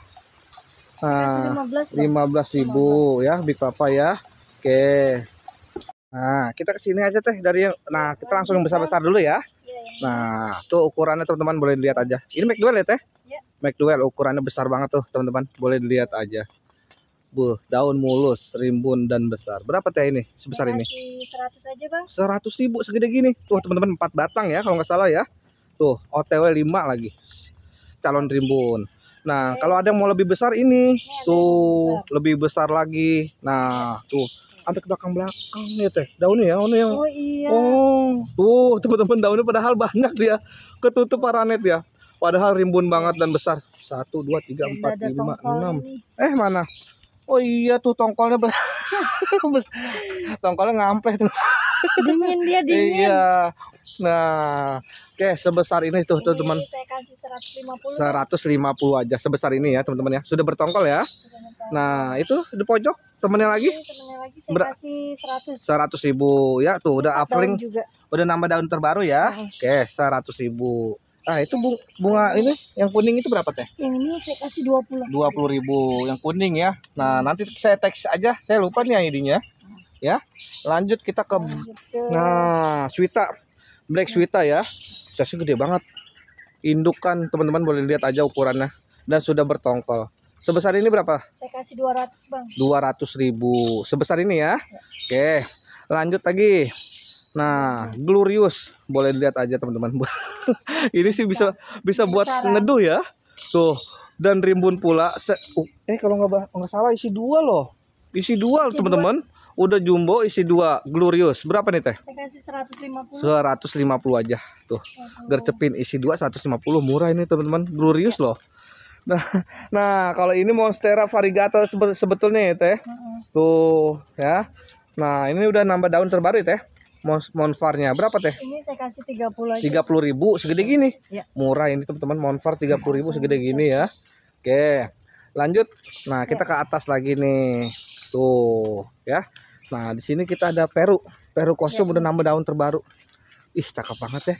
A: Nah,
B: Kasih 15.
A: 15.000 ya Big Papa ya. Oke. Nah, kita kesini aja teh dari yang. Nah, kita langsung yang besar-besar dulu ya. Nah, tuh ukurannya teman-teman boleh dilihat aja. Ini McDowell ya teh?
B: Ya.
A: McDowell ukurannya besar banget tuh teman-teman. Boleh dilihat aja. Daun mulus, rimbun dan besar. Berapa teh ini? Sebesar ini?
B: Kasih 100 aja, Bang.
A: 100.000 segede gini. Tuh teman-teman 4 batang ya kalau nggak salah ya. Tuh OTW 5 lagi. Calon rimbun. Nah, kalau ada yang mau lebih besar ini, tuh lebih besar lagi. Nah, tuh sampai ke belakang-belakang nih teh. Daunnya ya, yang
B: Oh iya.
A: tuh teman-teman daunnya padahal banyak dia. Ketutup paranet ya. Padahal rimbun banget dan besar. 1 2 3 4 5 6. Mana? Oh iya tuh tongkolnya tongkolnya ngampleh tuh.
B: Dingin dia, dingin.
A: Iya. Nah, oke sebesar ini tuh teman.
B: Saya kasih 150.
A: 150 aja sebesar ini ya teman-teman ya. Sudah bertongkol ya. Nah, itu di pojok temennya lagi.
B: Temennya lagi saya kasih
A: 100.000 ya. Tuh udah offering.
B: Juga.
A: Udah nambah daun terbaru ya. Oke, 100.000. Ah, itu bunga ini yang kuning itu berapa teh?
B: Yang ini saya kasih 20.
A: 20.000 yang kuning ya. Nah, nanti saya teks aja. Saya lupa nih ID-nya. Ya. Lanjut kita ke nah, Swita. Black Swita ya. Saya gede banget. Indukan teman-teman boleh lihat aja ukurannya dan sudah bertongkol. Sebesar ini berapa?
B: Saya kasih 200, Bang.
A: 200.000. Sebesar ini ya. Oke. Lanjut lagi. Nah, Glorious boleh dilihat aja teman-teman. Ini sih bisa buat ngeduh ya. Tuh, dan rimbun pula. Kalau nggak salah isi 2 loh. Isi 2 teman-teman. Udah jumbo isi 2 Glorious. Berapa nih teh?
B: Saya kasih 150.
A: 150 aja. Tuh. Gercepin isi 2 150 murah ini teman-teman. Glorious loh. Nah, kalau ini Monstera variegata sebetulnya ya teh. Tuh, ya. Nah, ini udah nambah daun terbaru ya teh. Monfarnya berapa teh?
B: Ini saya kasih 30 aja.
A: 30.000 segede gini.
B: Ya.
A: Murah ini teman-teman, Monfar 30.000 segede gini ya. Oke. Lanjut. Nah, kita ke atas lagi nih. Tuh, ya. Nah, di sini kita ada Peru. Peru kosum udah nambah daun terbaru. Ih, cakep banget ya.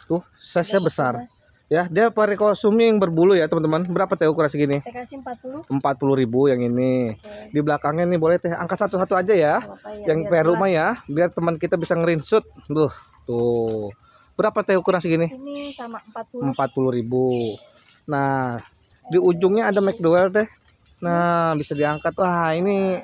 A: Tuh, size-nya besar. Ya, dia Peru kosumnya yang berbulu ya, teman-teman. Berapa teh ukuran segini?
B: Saya kasih 40.
A: 40.000 yang ini.
B: Oke.
A: Di belakangnya nih boleh teh angkat satu-satu aja ya.
B: Nggak apa-apa ya,
A: Yang
B: biar
A: Peru
B: jelas.
A: mah ya, biar teman kita bisa ngerinsut. Tuh. Berapa teh ukuran segini?
B: Ini sama 40.
A: 40.000. Nah, di ujungnya ada McDowell teh. Nah, bisa diangkat. Wah, ini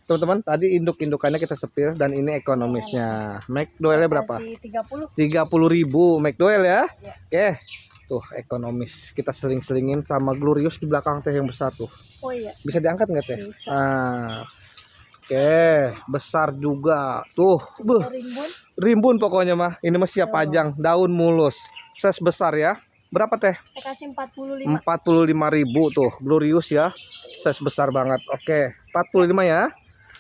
B: Ini
A: teman-teman tadi induk-indukannya kita sepir dan ini ekonomisnya. McDowellnya berapa?
B: kasih 30.
A: 30.000 McDowell ya.
B: Ya.
A: Oke. Tuh ekonomis. Kita seling-selingin sama Glorious di belakang teh yang besar tuh.
B: Oh iya.
A: Bisa diangkat nggak teh?
B: Bisa.
A: Nah. Oke, besar juga. Tuh, beuh,
B: Rimbun.
A: rimbun pokoknya mah. Ini mah siap pajang, daun mulus. Size besar ya. Berapa teh?
B: Saya kasih 45.
A: 45.000 tuh, Glorious ya. Size besar banget. Oke, 45 ya.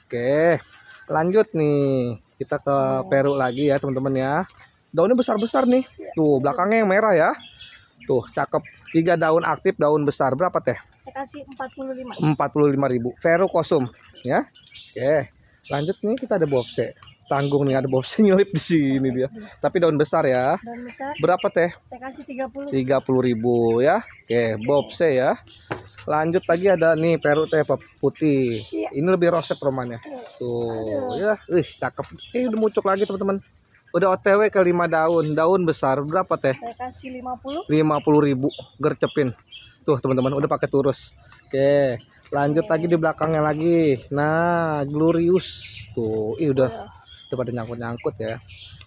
A: Oke, lanjut nih. Kita ke Peru lagi ya teman-teman ya. Daunnya besar-besar nih. Tuh, belakangnya yang merah ya. Tuh, cakep. 3 daun aktif, daun besar. Berapa teh?
B: Saya kasih 45.
A: 45.000. Peru kosum ya. Oke. Lanjut nih kita ada bobse. Tanggung nih ada bobse nyelip di sini dia. Tapi daun besar ya.
B: Dan besar.
A: Berapa teh?
B: Saya kasih 30.
A: 30.000 ya. Oke, bobse ya. Lanjut lagi ada nih Peru teh putih. Ini lebih roset romannya. Tuh ya, cakep. Udah muncul lagi teman-teman. Udah OTW ke 5 daun. Daun besar berapa teh?
B: Saya kasih 50.
A: 50.000 gercepin. Tuh teman-teman udah pakai turus. Oke, lanjut lagi di belakangnya lagi. Nah, Glorious. Tuh, udah pada nyangkut-nyangkut ya.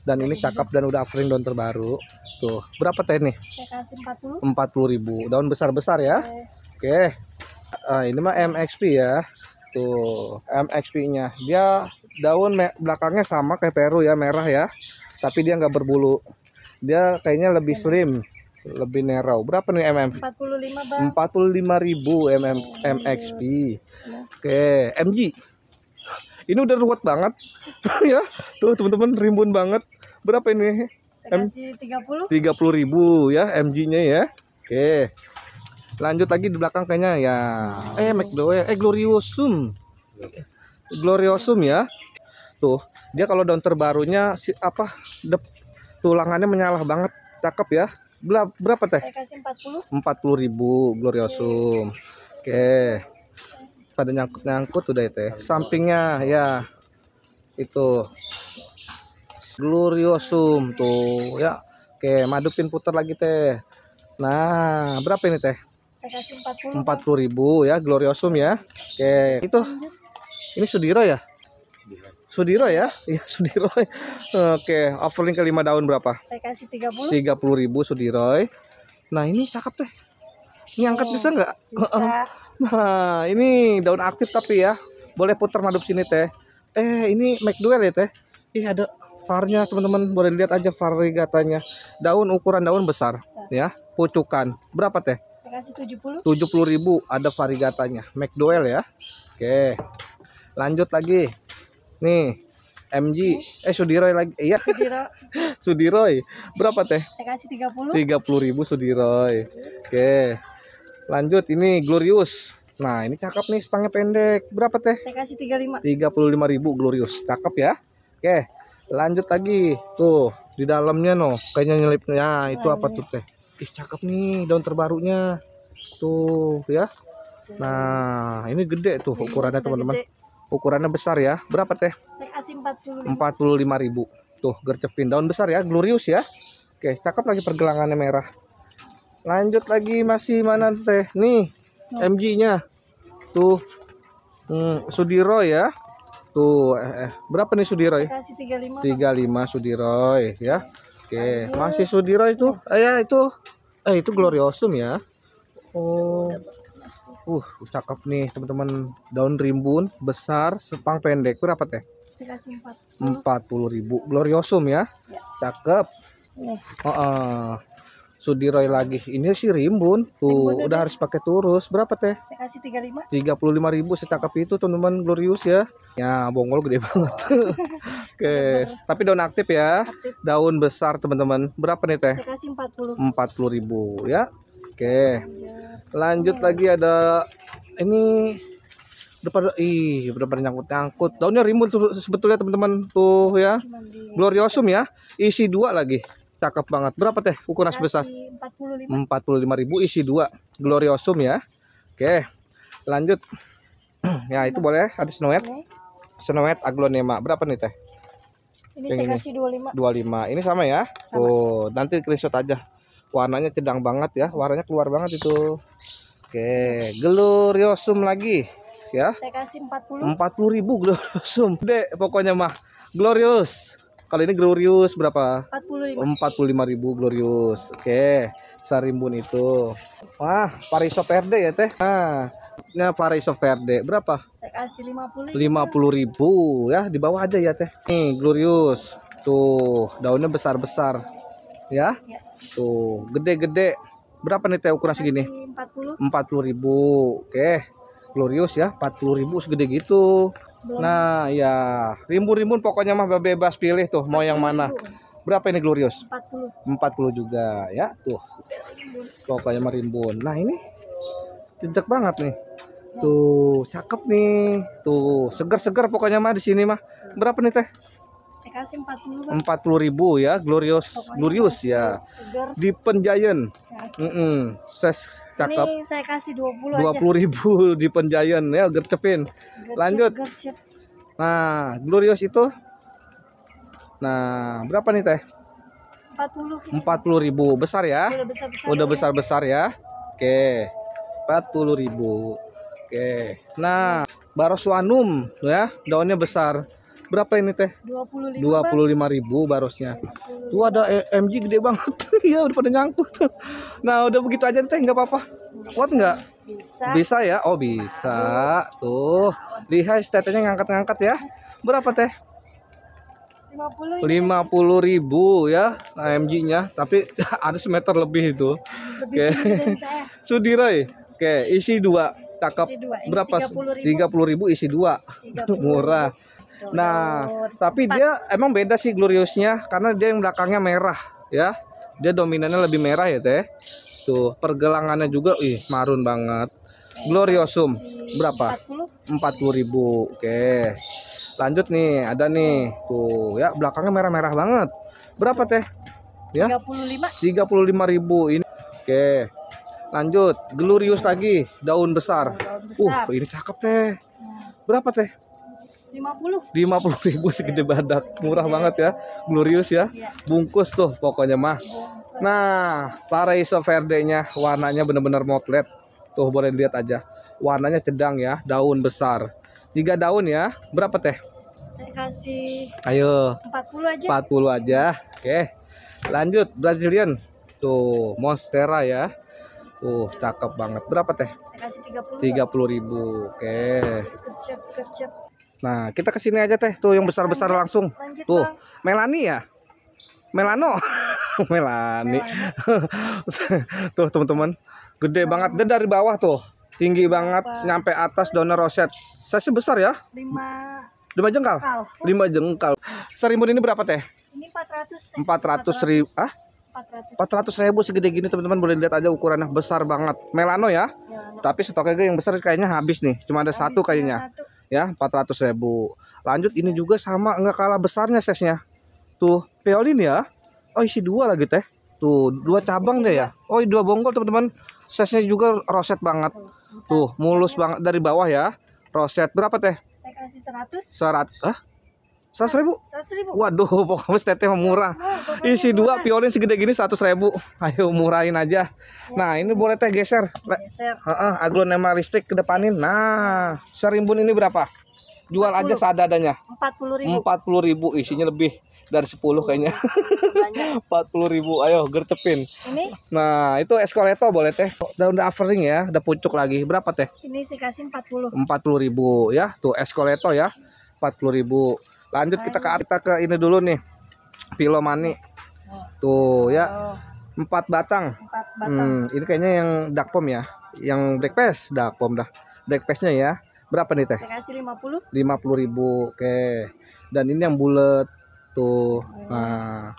A: Dan ini cakep dan udah offering daun terbaru. Tuh, berapa teh nih?
B: Saya kasih 40.
A: 40.000. Daun besar-besar ya. Oke. Ini mah MXP ya. Tuh, MXP-nya. Dia daun belakangnya sama kayak Peru ya, merah ya. Tapi dia nggak berbulu. Dia kayaknya lebih slim, lebih narrow. Berapa nih
B: 45 bang.
A: 45.000 MXP. Oke, MG. Ini udah ruwet banget. Ya. Tuh teman-teman rimbun banget. Berapa ini?
B: Saya kasih 30.
A: 30.000 ya MG-nya ya. Oke. Lanjut lagi di belakang kayaknya ya. McDowell, Gloriosum. Gloriosum ya. Tuh, dia kalau daun terbarunya tulangannya menyalah banget. Cakep ya. Berapa teh?
B: Saya kasih 40.
A: 40.000 Gloriosum. Oke. Pada nyangkut-nyangkut udah itu ya. Sampingnya ya. Itu Gloriosum tuh ya. Oke, madupin putar lagi teh. Nah, berapa ini teh?
B: Saya kasih 40.
A: 40.000 ya, Gloriosum ya. Oke, itu ini Sudiro ya? Sudiro ya? Iya, Sudiro. Oke, offering ke 5 daun berapa?
B: Saya kasih 30.
A: 30.000 Sudiroy. Nah, ini cakep teh. Ini angkat bisa nggak?
B: Bisa.
A: Nah, ini daun aktif tapi ya. Boleh putar madep sini teh. Ini McDowell ya teh. Ada varnya teman-teman, boleh lihat aja variegatanya. Ukuran daun besar ya, pucukan. Berapa teh?
B: Saya kasih 70.
A: 70.000 ada variegatanya. McDowell ya. Oke. Lanjut lagi. Nih, MG Sudiroy lagi. Iya.
B: Sudiro.
A: Sudiroy. Berapa teh?
B: Saya kasih 30.
A: 30.000 Sudiroy. Oke. Lanjut ini Glorious. Nah, ini cakep nih, stangnya pendek. Berapa teh?
B: Saya kasih 35.
A: 35.000 Glorious. Cakep ya. Oke. Lanjut lagi. Tuh, di dalamnya kayaknya nyelipnya. Itu apa tuh teh? Cakep nih daun terbarunya. Tuh, ya. Nah, ini gede tuh ukurannya teman-teman. Ukurannya besar ya. Berapa teh?
B: Saya kasih 45.
A: 45.000. Tuh, gercepin daun besar ya, Glorious ya. Oke, cakep lagi pergelangannya merah. Lanjut lagi masih mana teh? Nih, MG-nya. Tuh. Sudiroy ya. Tuh, berapa nih Sudiroy?
B: Saya kasih 35.
A: 35 Sudiroy ya. Oke, masih Sudiroy itu. Itu Gloriosum ya. Oh. Cakep nih teman-teman. Daun rimbun besar, setang pendek. Berapa teh?
B: Saya kasih
A: 40.000 Gloriosum ya. Cakep. Sudiroy lagi. Ini sih rimbun. Tuh, udah harus pakai turus. Berapa teh?
B: Saya kasih 35.
A: 35.000 secakep itu teman-teman Glorious ya. Ya, bonggol gede banget. Oke, tapi daun aktif ya.
B: Aktif.
A: Daun besar teman-teman. Berapa nih teh?
B: Saya kasih 40.
A: 40.000 ya. Oke. Lanjut lagi ada ini Udah pada nyangkut-nyangkut. Daunnya rimbun sebetulnya teman-teman tuh ya.
B: Cuma di
A: Gloriosum ya. Isi 2 lagi. Cakep banget. Berapa teh ukuran sebesar?
B: kasih 45.
A: 45.000 isi 2 Gloriosum ya. Oke. Lanjut. Ya, itu boleh ada Snow White.
B: Ini,
A: Snow White aglonema. Berapa nih teh?
B: ini
A: Yang
B: saya
A: ini.
B: kasih 25.
A: 25. Ini sama ya.
B: Sama.
A: Tuh, nanti screenshot aja. Warnanya cedang banget ya. Warnanya keluar banget itu. Oke, Gloriosum lagi ya.
B: Saya kasih 40.
A: 40.000 Gloriosum. Gede pokoknya mah. Glorious. Kali ini Glorious berapa?
B: 45.
A: 45.000 Glorious. Oke, sarimbun itu. Wah, Paraiso Verde ya teh. Nah, ini Paraiso Verde berapa?
B: Saya kasih 50.
A: 50.000 ya, di bawah aja ya teh. Nih, Glorious. Tuh, daunnya besar-besar. Ya.
B: Ya.
A: Tuh, gede-gede. Berapa nih teh ukuran segini?
B: Kasih 40.
A: 40.000. Oke. Glorious ya, 40.000 segede gitu.
B: Belum.
A: Nah, ya, rimbun-rimbun pokoknya mah bebas pilih tuh mau yang mana.
B: 40.000.
A: Berapa ini Glorious?
B: 40.
A: 40 juga ya, tuh. Pokoknya mah rimbun. Nah, ini jejak banget nih. Tuh, cakep nih. Tuh, segar-segar pokoknya mah di sini mah. Berapa nih teh?
B: Saya kasih 40.
A: 40.000 ya, Glorious ya.
B: Segar.
A: Di Penjayan.
B: Ya.
A: Ses cakep.
B: Ini saya kasih 20 aja.
A: 20.000 di Penjayan ya, gercepin. Lanjut.
B: Gercep.
A: Nah, Glorious itu. Nah, berapa nih teh?
B: 40.
A: 40.000 besar ya.
B: Udah besar-besar.
A: Udah besar-besar ya. Oke. 40.000. Oke. Nah, Baroswanum ya, daunnya besar. Berapa ini teh?
B: 25.
A: 25.000 barosnya. Tuh ada MG gede banget. Ya udah pada nyangkut. Nah, udah begitu aja teh, nggak apa-apa. Kuat nggak?
B: Bisa.
A: Bisa ya? Oh, bisa. Tuh. Lihat tetenya ngangkat-ngangkat ya. Berapa teh?
B: 50.
A: 50.000 ya AMG-nya, tapi ada semeter lebih itu.
B: Lebih
A: Oke.
B: tinggi dari saya.
A: Sudirai. Oke, isi 2. Cakep.
B: Isi 2. Ini
A: Berapa?
B: 30.000.
A: 30.000 isi 2.
B: 30.000.
A: Murah.
B: Tuh,
A: Nah,
B: daun.
A: tapi dia emang beda sih Gloriousnya karena dia yang belakangnya merah ya. Dia dominannya lebih merah ya, Teh. Tuh, pergelangannya juga marun banget. Gloriosum berapa?
B: 40.
A: 40.000. Oke. Lanjut nih, ada nih. Tuh, ya belakangnya merah-merah banget. Berapa, Teh? Ya.
B: 35.
A: 35.000 ini. Oke. Lanjut, Glorious lagi, daun besar.
B: Daun besar.
A: Ini cakep, Teh. Berapa, Teh?
B: 50.
A: 50.000 segede badak. Murah banget ya. Glorious ya.
B: Iya.
A: Bungkus tuh pokoknya mah. Nah, Paraiso Verde-nya warnanya bener-bener motlet. Tuh boleh lihat aja. Warnanya cedang ya, daun besar. 3 daun ya. Berapa, Teh?
B: Saya kasih
A: Ayo,
B: 40 aja.
A: 40 aja. Oke. Lanjut, Brazilian. Tuh, Monstera ya. Tuh, cakep banget. Berapa, Teh?
B: Saya kasih 30.
A: 30.000. Oke.
B: Gercep.
A: Nah, kita kesini aja, Teh. Tuh yang besar-besar langsung.
B: Lanjut,
A: Tuh,
B: Bang.
A: Melani ya? Melano. Melani. Tuh, teman-teman. Gede banget. Dan dari bawah tuh. Tinggi banget. Nyampe atas daunnya roset. Size besar ya. 5 jengkal. 5 jengkal. Serimbun ini berapa, Teh?
B: Ini 400.
A: 400.000. 400.000 segede gini, teman-teman. Boleh lihat aja ukurannya besar banget. Melano ya. Tapi stoknya yang besar kayaknya habis nih. Cuma ada satu kayaknya. Ya, 400.000. Lanjut, ini juga sama, nggak kalah besarnya size-nya. Tuh, Peolin ya. Oh, isi 2 lagi, Teh. Tuh, 2 cabang deh ya. Oh, 2 bonggol, teman-teman. Size-nya juga roset banget. Tuh, mulus banget dari bawah ya. Roset berapa, Teh?
B: Saya kasih 100.
A: 100.000?
B: 100.000.
A: Waduh, pokoknya teteh murah. Isi 2 Peolin segede gini 100.000. Ayo murahin aja. Nah, ini boleh Teh geser.
B: Geser.
A: Aglonema listrik ke depanin. Nah, serimbun ini berapa? Jual aja seadanya.
B: 40.000.
A: 40.000, isinya lebih dari 10 kayaknya.
B: Banyak.
A: 40.000. Ayo gercepin.
B: Ini
A: Nah, itu Escoleto boleh Teh. Udah offering ya, udah pucuk lagi. Berapa, Teh?
B: ini saya kasih 40.
A: 40.000 ya. Tuh Escoleto ya. 40.000. Lanjut kita ke ini dulu nih. Pilomani. Tuh ya. 4 batang.
B: 4 batang.
A: Ini kayaknya yang dark pom ya. Yang black pass, dark pom dah. Black passnya ya. Berapa nih, Teh?
B: Saya kasih 50.
A: 50.000. Oke. Dan ini yang bulat tuh. Nah.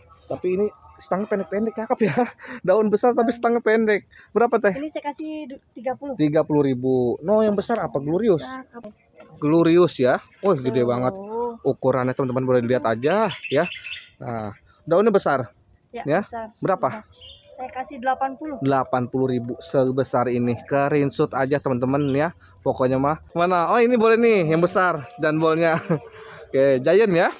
A: Tapi ini Setangnya pendek-pendek cakep ya. Daun besar tapi setangnya pendek. Berapa teh?
B: Ini saya kasih 30.
A: 30.000. No, yang besar apa? Glorious. Glorious ya. Wah, gede banget. Ukurannya teman-teman boleh dilihat aja ya. Nah, daunnya besar. Ya.
B: Besar.
A: Berapa?
B: Saya kasih 80.
A: 80.000 sebesar ini. Screenshot aja teman-teman ya. Pokoknya mah. Mana? Oh, ini boleh nih yang besar jambulnya. Oke, giant ya.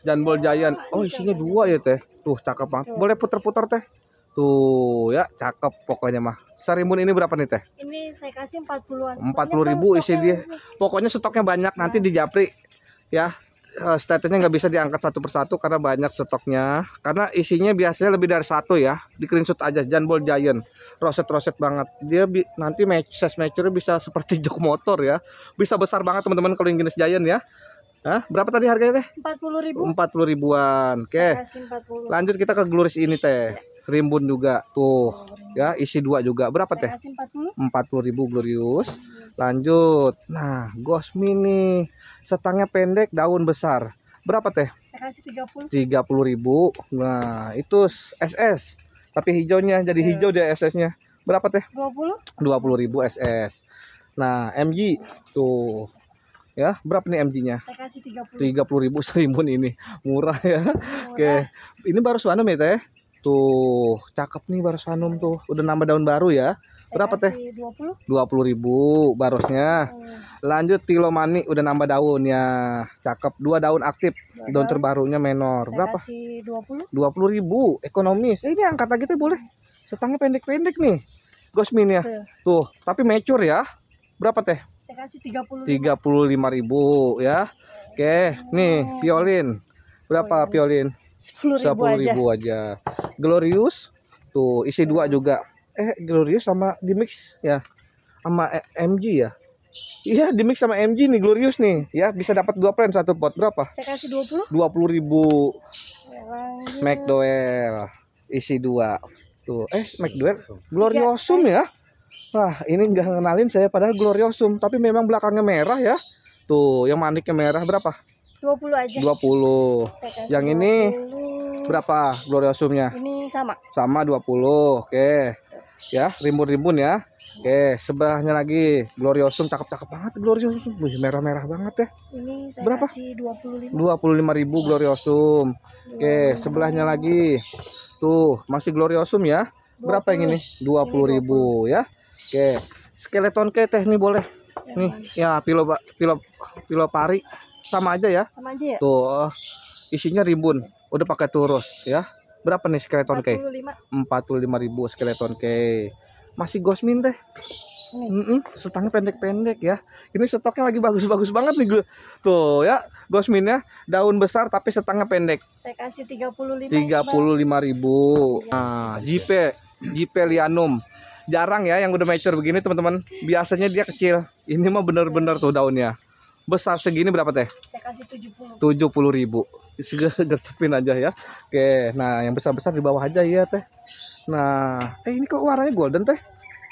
A: Jambul giant. Oh, isinya 2 ya teh. Tuh, cakep banget. Boleh putar-putar teh. Tuh, ya, cakep pokoknya mah. Sarimbun ini berapa nih teh?
B: Ini saya kasih 40-an.
A: 40.000 isi dia. Pokoknya stoknya banyak, nanti di Japri ya. Statusnya nggak bisa diangkat satu persatu karena banyak stoknya. Karena isinya biasanya lebih dari 1 ya. Di screenshot aja Jambul giant. Roset-roset banget. Dia nanti size mature bisa seperti jok motor ya. Bisa besar banget teman-teman kalau yang jenis giant ya. Hah? Berapa tadi harganya teh?
B: 40.000.
A: 40.000-an. Oke. Lanjut kita ke Glorious ini teh. Rimbun juga tuh. Ya, isi 2 juga. Berapa teh?
B: 40.
A: 40.000 Glorious. Lanjut. Nah, Gosmin nih. Setangnya pendek, daun besar. Berapa teh?
B: Saya kasih 30.
A: 30.000. Nah, itu SS. Tapi hijaunya jadi hijau dia SS-nya. Berapa teh?
B: 20.
A: 20.000 SS. Nah, MG tuh. Ya, berapa nih MG-nya?
B: Saya kasih 30.
A: 30.000 serimbun ini. Murah ya. Oke. Ini baru Swanum ya teh? Tuh, cakep nih baru Swanum tuh. Udah nambah daun baru ya. Berapa teh?
B: 20.
A: 20.000 barosnya. Lanjut Tilomani udah nambah daun ya. Cakep, 2 daun aktif. Daun terbarunya menor. Berapa?
B: Saya kasih 20.
A: 20.000 ekonomis. Ini angkat lagi tuh boleh. Setangnya pendek-pendek nih. Gosmin ya. Tuh, tapi mature ya. Berapa teh?
B: Saya kasih 30.
A: 35.000 ya. Oke, nih violin. Berapa violin?
B: 10.000
A: aja. Glorious tuh isi 2 juga. Glorious sama di mix ya. Sama MG ya. Iya, di mix sama MG nih Glorious nih. Ya, bisa dapat 2 plant 1 pot. Berapa?
B: Saya kasih 20.
A: 20.000. McDowell isi 2. Tuh, McDowell Gloriosum ya. Wah, ini nggak ngenalin saya padahal Gloriosum, tapi memang belakangnya merah ya. Tuh, yang maniknya merah berapa?
B: 20 aja.
A: 20. Yang ini
B: 20.
A: berapa Gloriosumnya?
B: Ini sama.
A: Sama 20. Oke. Ya, rimbun-rimbun ya. Oke, sebelahnya lagi Gloriosum, cakep-cakep banget Gloriosum. Wih, merah-merah banget ya.
B: Ini saya
A: berapa?
B: kasih 25.
A: 25.000 Gloriosum. Oke, sebelahnya lagi. Tuh, masih Gloriosum ya. Berapa yang ini? 20.000 ya. Oke, skeleton ke teh nih boleh. Nih, ya pilo pari sama aja ya.
B: Sama aja ya?
A: Tuh, isinya rimbun. Udah pakai turus ya. Berapa nih skeleton ke? 45.000 skeleton ke. Masih Gosmin teh. Setangnya pendek-pendek ya. Ini stoknya lagi bagus-bagus banget nih. Tuh ya, Gosminnya daun besar tapi setangnya pendek.
B: Saya kasih 35.
A: 35.000. Nah, JP Lianum. Jarang ya yang udah mature begini teman-teman. Biasanya dia kecil. Ini mah bener-bener tuh daunnya. Besar segini berapa teh?
B: Saya kasih 70.
A: 70.000. Gercepin aja ya. Oke, nah yang besar-besar di bawah aja ya teh. Nah, ini kok warnanya golden teh?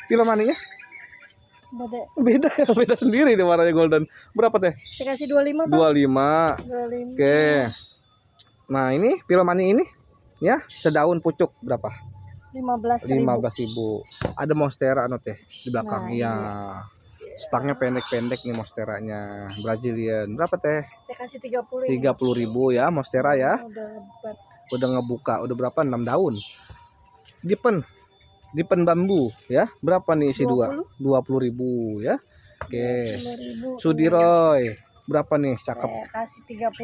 A: Pilo maninya? Beda ya, beda sendiri nih warnanya golden. Berapa teh?
B: Saya kasih 25, Bang.
A: 25. Oke. Nah, ini pilo mani ini ya, sedaun pucuk berapa?
B: 15.000.
A: 15.000. Ada monstera no teh di belakang.
B: Nah,
A: iya. Stangnya pendek-pendek nih monsteranya. Brazilian. Berapa teh?
B: Saya kasih 30.
A: 30.000 ya monstera ya.
B: Udah
A: ngebuka. Udah berapa? 6 daun. Dipen bambu ya. Berapa nih isi 2? 20.000 ya. Oke. Sudiroy. Berapa nih? Cakep.
B: Saya kasih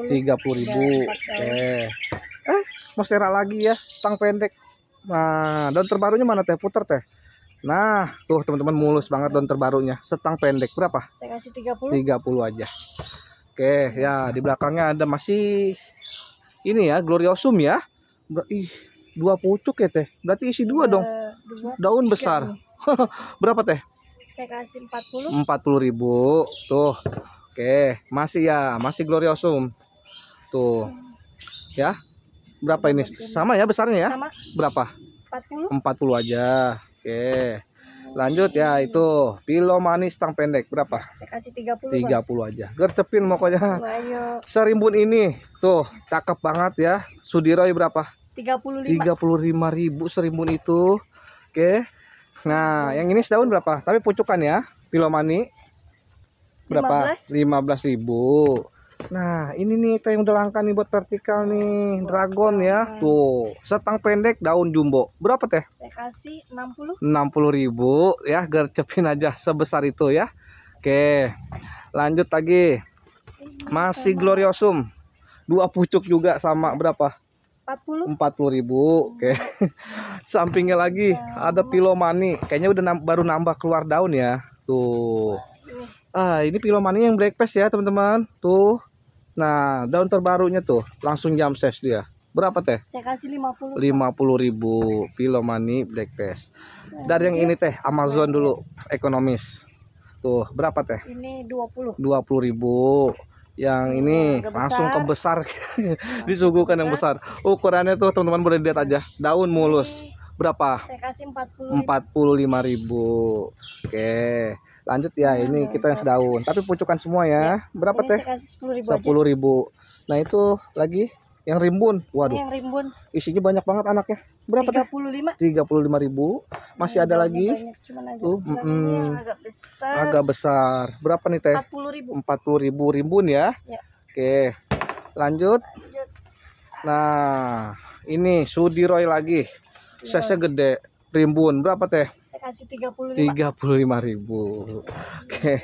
A: 30.000. Oke. Monstera lagi ya. Stang pendek. Nah, daun terbarunya mana teh? Puter teh. Nah, tuh teman-teman mulus banget daun terbarunya. Setang pendek berapa?
B: Saya kasih 30.
A: 30 aja. Oke, ya di belakangnya ada masih ini ya, Gloriosum ya. 2 pucuk ya teh. Berarti isi 2 dong. Daun besar. Berapa teh?
B: Saya kasih 40.
A: 40.000. Tuh. Oke, masih ya, masih Gloriosum. Tuh. Ya. Berapa ini? Sama ya besarnya ya?
B: Sama.
A: Berapa?
B: 40.
A: 40 aja. Oke. Lanjut ya itu pilo manis stang pendek berapa?
B: Saya kasih 30.
A: 30 aja. Gercepin pokoknya.
B: Ayo.
A: Serimbun ini tuh cakep banget ya. Sudiroy berapa?
B: 35.
A: 35.000 serimbun itu. Oke. Nah, yang ini sedaun berapa? Tapi pucukan ya. Pilomani berapa? 15.000. Nah, ini nih teh yang udah langka nih buat vertikal nih, dragon ya. Tuh, setang pendek daun jumbo. Berapa teh?
B: Saya kasih 60.
A: 60.000 ya, gercepin aja sebesar itu ya. Oke. Lanjut lagi. Masih gloriosum. 2 pucuk juga sama berapa?
B: 40.
A: 40.000. Oke. Sampingnya lagi ada pilomani. Kayaknya udah baru nambah keluar daun ya. Tuh. Ini pilomani yang black pass ya, teman-teman. Tuh. Nah, daun terbarunya tuh langsung jam ses dia. Berapa teh?
B: Saya kasih 50.
A: 50.000 pilomani black pass. Dari yang ini teh Amazon dulu, ekonomis. Tuh, berapa teh?
B: Ini 20.
A: 20.000. Yang ini
B: agak
A: langsung
B: besar.
A: kebesar. Disuguhkan yang besar. Ukurannya tuh teman-teman boleh lihat aja. Daun mulus. Berapa?
B: Saya kasih 40.
A: 45.000. Oke. Lanjut ya, ini kita yang sedaun. Tapi pucukan semua ya. Berapa
B: Ini
A: teh?
B: saya kasih 10.000 aja.
A: 10.000. Nah, itu lagi yang rimbun.
B: Ini
A: Waduh,
B: yang rimbun.
A: isinya banyak banget anaknya. Berapa teh?
B: 35.
A: 35.000. Masih ada lagi.
B: Banyak, cuman agak
A: Tuh,
B: besar. Ini yang agak besar.
A: Agak besar. Berapa nih teh?
B: 40.000.
A: 40.000 rimbun ya.
B: Ya.
A: Oke. Lanjut. Nah, ini Sudiroy lagi. Size gede. Rimbun. Berapa teh?
B: Saya kasih 35.
A: 35.000. Oke.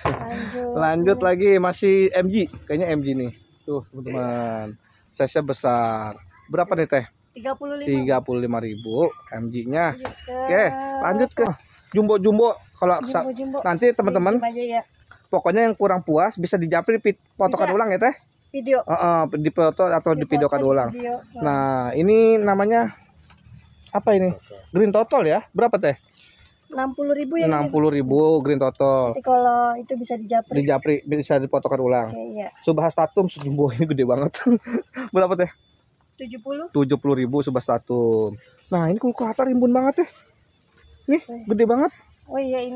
B: Lanjut.
A: Lanjut lagi masih MG. Kayaknya MG nih. Tuh, teman-teman. Size besar. Berapa nih teh?
B: 35.
A: 35.000 MG-nya.
B: Lanjut ke
A: Oke, lanjut ke jumbo-jumbo. Kalau
B: jumbo-jumbo.
A: nanti teman-teman
B: Jumbo aja ya.
A: pokoknya yang kurang puas bisa dijapri fotokan
B: Bisa.
A: ulang ya teh.
B: Video.
A: Di foto atau di videokan
B: foto, di
A: ulang.
B: video.
A: Nah, ini namanya apa ini? Green Total ya. Berapa teh?
B: 60.000 ya.
A: 60.000 Green Total.
B: Nanti kalau itu bisa dijapri.
A: Dijapri bisa difotokan ulang.
B: Oke, iya.
A: Subhastatum sejumbo ini gede banget. Berapa teh?
B: 70.
A: 70.000 Subhastatum. Nah, ini kulkatar rimbun banget teh. Nih, gede banget.
B: Oh iya ini.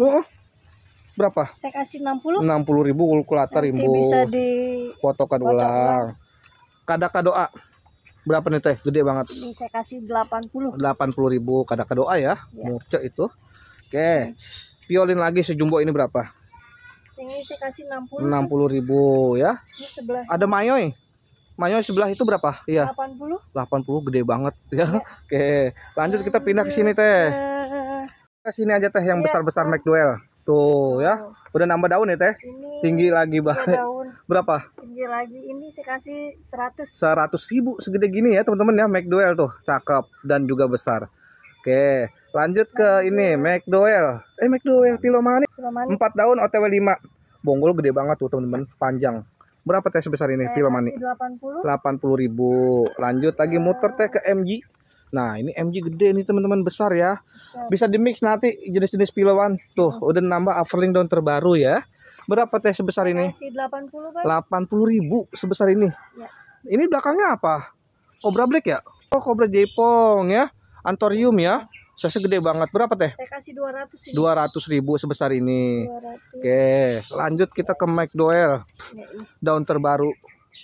A: Berapa?
B: Saya kasih 60.
A: 60.000 kulkatar
B: Nanti
A: rimbun.
B: bisa di
A: Fotokan
B: foto
A: ulang. Kadaka doa. Berapa nih teh? Gede banget.
B: ini saya kasih 80.
A: 80.000 kadaka doa ya.
B: Ya.
A: Mucek itu. Oke. Violin lagi sejumbo ini berapa?
B: Ini saya kasih 60.
A: 60.000 ya.
B: Ini sebelah
A: Ada mayoy. Mayoy sebelah itu berapa? Iya.
B: 80.
A: 80 gede banget ya. Oke. Lanjut kita pindah ke sini teh. Ke sini aja teh yang
B: Iya.
A: besar-besar McDowell. Tuh ya. Udah nambah daun ya teh.
B: Ini
A: Tinggi lagi
B: tiga
A: banget.
B: daun.
A: Berapa?
B: Tinggi lagi. Ini saya kasih 100.
A: 100.000 segede gini ya teman-teman ya. McDowell tuh cakep dan juga besar. Oke, lanjut ke ini McDowell. McDowell Pilomani
B: Pilomani.
A: 4 daun OTW 5. Bonggol gede banget tuh teman-teman, panjang. Berapa teh sebesar ini
B: Saya
A: Pilomani?
B: kasih 80.
A: 80.000. Lanjut lagi muter teh ke MG. Nah, ini MG gede nih teman-teman, besar ya. Bisa dimix nanti jenis-jenis pilowan. Tuh, udah nambah overling daun terbaru ya. Berapa teh sebesar ini?
B: Kasih 80, Pak.
A: 80.000 sebesar ini.
B: Ya.
A: Ini belakangnya apa? Cobra Black ya? Oh, Cobra Jepong ya. Antorium ya. Saya gede banget. Berapa teh?
B: Saya kasih 200 ini.
A: 200.000 sebesar ini.
B: 200.
A: Oke, lanjut kita ke McDowell.
B: Ya, ini
A: Daun terbaru.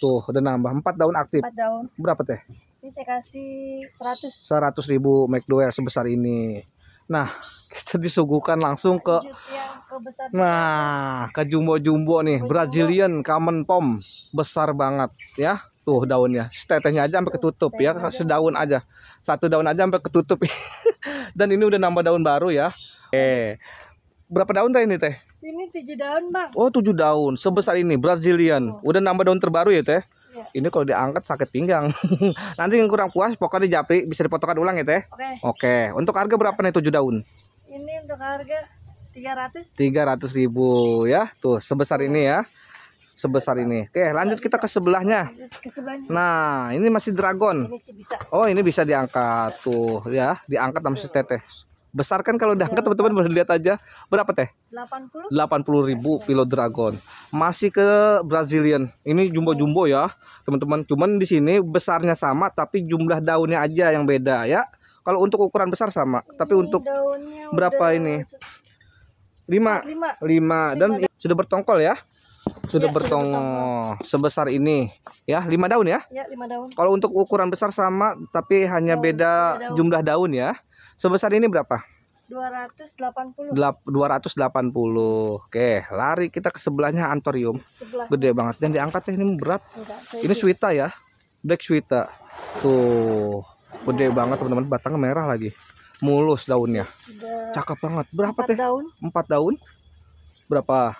A: Tuh, udah nambah 4 daun aktif.
B: 4 daun.
A: Berapa teh?
B: Ini saya kasih 100.
A: 100.000 McDowell sebesar ini. Nah, kita disuguhkan langsung ke
B: Lanjut yang ke besar.
A: nah, ke jumbo-jumbo nih, Brazilian Common Pom. Besar banget ya. Tuh daunnya, tetehnya aja sampai ketutup ya, sedaun aja. Satu daun aja sampai ketutup. Dan ini udah nambah daun baru ya. Berapa daun teh ini teh?
B: Ini 7 daun, Bang.
A: Oh, 7 daun sebesar ini Brazilian. Udah nambah daun terbaru ya teh.
B: Ya.
A: Ini kalau diangkat sakit pinggang. Nanti yang kurang puas pokoknya dijapri bisa dipotongkan ulang ya teh.
B: Oke.
A: Oke, untuk harga berapa nih 7 daun?
B: Ini untuk harga 300.
A: 300.000 ya. Tuh sebesar ini ya. Sebesar ini. Oke, lanjut kita ke sebelahnya.
B: Lanjut ke sebelahnya.
A: Nah, ini masih dragon.
B: Ini sih bisa.
A: Oh, ini bisa diangkat tuh ya, diangkat sama si teteh. Besar kan kalau diangkat teman-teman boleh lihat aja. Berapa teh?
B: 80.
A: 80.000 Pilo Dragon. Masih ke Brazilian. Ini jumbo-jumbo ya, teman-teman. Cuman di sini besarnya sama tapi jumlah daunnya aja yang beda ya. Kalau untuk ukuran besar sama, tapi
B: Ini
A: untuk
B: daunnya
A: berapa
B: udah
A: ini? 5.
B: 5.
A: 5 dan sudah bertongkol ya. Sudah
B: Ya,
A: bertongol sebesar ini ya, 5 daun ya.
B: Ya, 5 daun.
A: Kalau untuk ukuran besar sama, tapi hanya beda
B: beda daun.
A: jumlah daun ya. Sebesar ini berapa?
B: 280
A: 280. Oke, lari kita ke sebelahnya anthurium.
B: sebelah.
A: Gede banget dan diangkat ya, ini berat.
B: Enggak,
A: Ini suita ya, black suita. Tuh, gede banget teman-teman, batangnya merah lagi. Mulus daunnya.
B: sudah
A: Cakep banget. Berapa
B: 4
A: teh?
B: daun.
A: 4 daun? Berapa?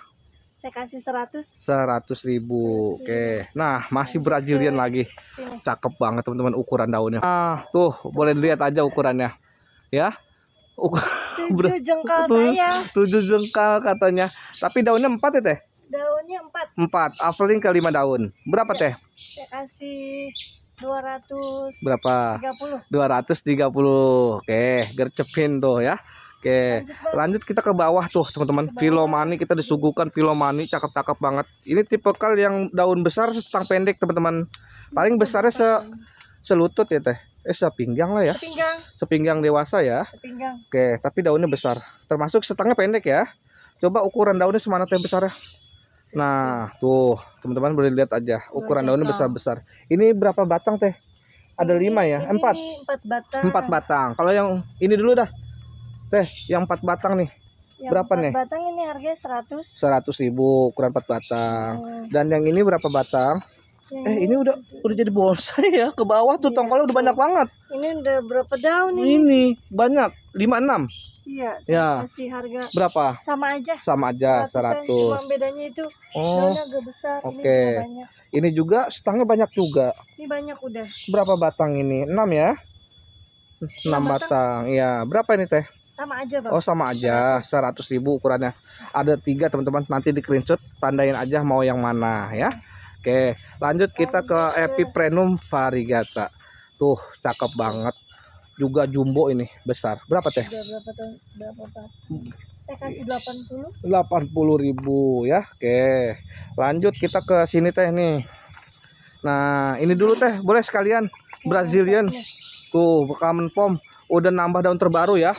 B: Saya kasih 100.
A: 100.000. Oke. Nah, masih Brazilian lagi.
B: Sini.
A: Cakep banget teman-teman ukuran daunnya. Ah, tuh, boleh lihat aja ukurannya. Ya.
B: 7 jengkal saya.
A: 7 jengkal katanya. Tapi daunnya 4 ya, Teh?
B: Daunnya 4.
A: 4. Averling ke 5 daun. Berapa, Teh?
B: Saya kasih 230.
A: Berapa? 230. Oke, gercepin tuh ya. Oke, lanjut kita ke bawah tuh teman-teman. Philomani, kita disuguhkan Philomani, cakep-cakep banget. Ini tipikal yang daun besar setang pendek teman-teman. Paling besarnya selutut ya teh. Sepinggang lah ya.
B: Sepinggang.
A: Sepinggang dewasa ya.
B: Sepinggang.
A: Oke, tapi daunnya besar. Termasuk setengah pendek ya. Coba ukuran daunnya semana teh besarnya. Nah, tuh teman-teman boleh lihat aja. Ukuran daunnya besar-besar. Ini berapa batang teh? Ada 5 ya? 4.
B: 4 batang.
A: 4 batang. Kalau yang ini dulu dah. Teh, yang 4 batang nih.
B: Yang
A: Berapa
B: 4
A: nih?
B: batang ini harganya 100.
A: 100.000 ukuran 4 batang. Dan yang ini berapa batang?
B: Yang
A: Ini udah jadi bonsai ya. Ke bawah tuh tongkolnya udah banyak banget.
B: ini udah berapa daun ini?
A: Ini banyak, 56.
B: Iya,
A: Ya.
B: saya kasih harga
A: Berapa?
B: sama aja.
A: Sama aja
B: 100-an. Cuma
A: 100.
B: bedanya itu
A: Oh,
B: daunnya agak besar,
A: oke.
B: ini juga banyak.
A: Ini juga setangnya banyak juga.
B: Ini banyak udah.
A: Berapa batang ini? 6 ya? 6 batang. Iya, berapa ini teh?
B: Sama aja, Bang.
A: Oh, sama aja, 100.000 ukurannya. Ada 3 teman-teman, nanti di screenshot, tandain aja mau yang mana ya. Oke, lanjut kita ke Epiprenum variegata. Tuh, cakep banget. Juga jumbo ini, besar. Berapa teh?
B: Udah berapa tahun? Berapa batang? Saya kasih 80.
A: 80.000 ya. Oke. Lanjut kita ke sini teh nih. Nah, ini dulu teh, boleh sekalian Brazilian. Tuh, common form udah nambah daun terbaru ya.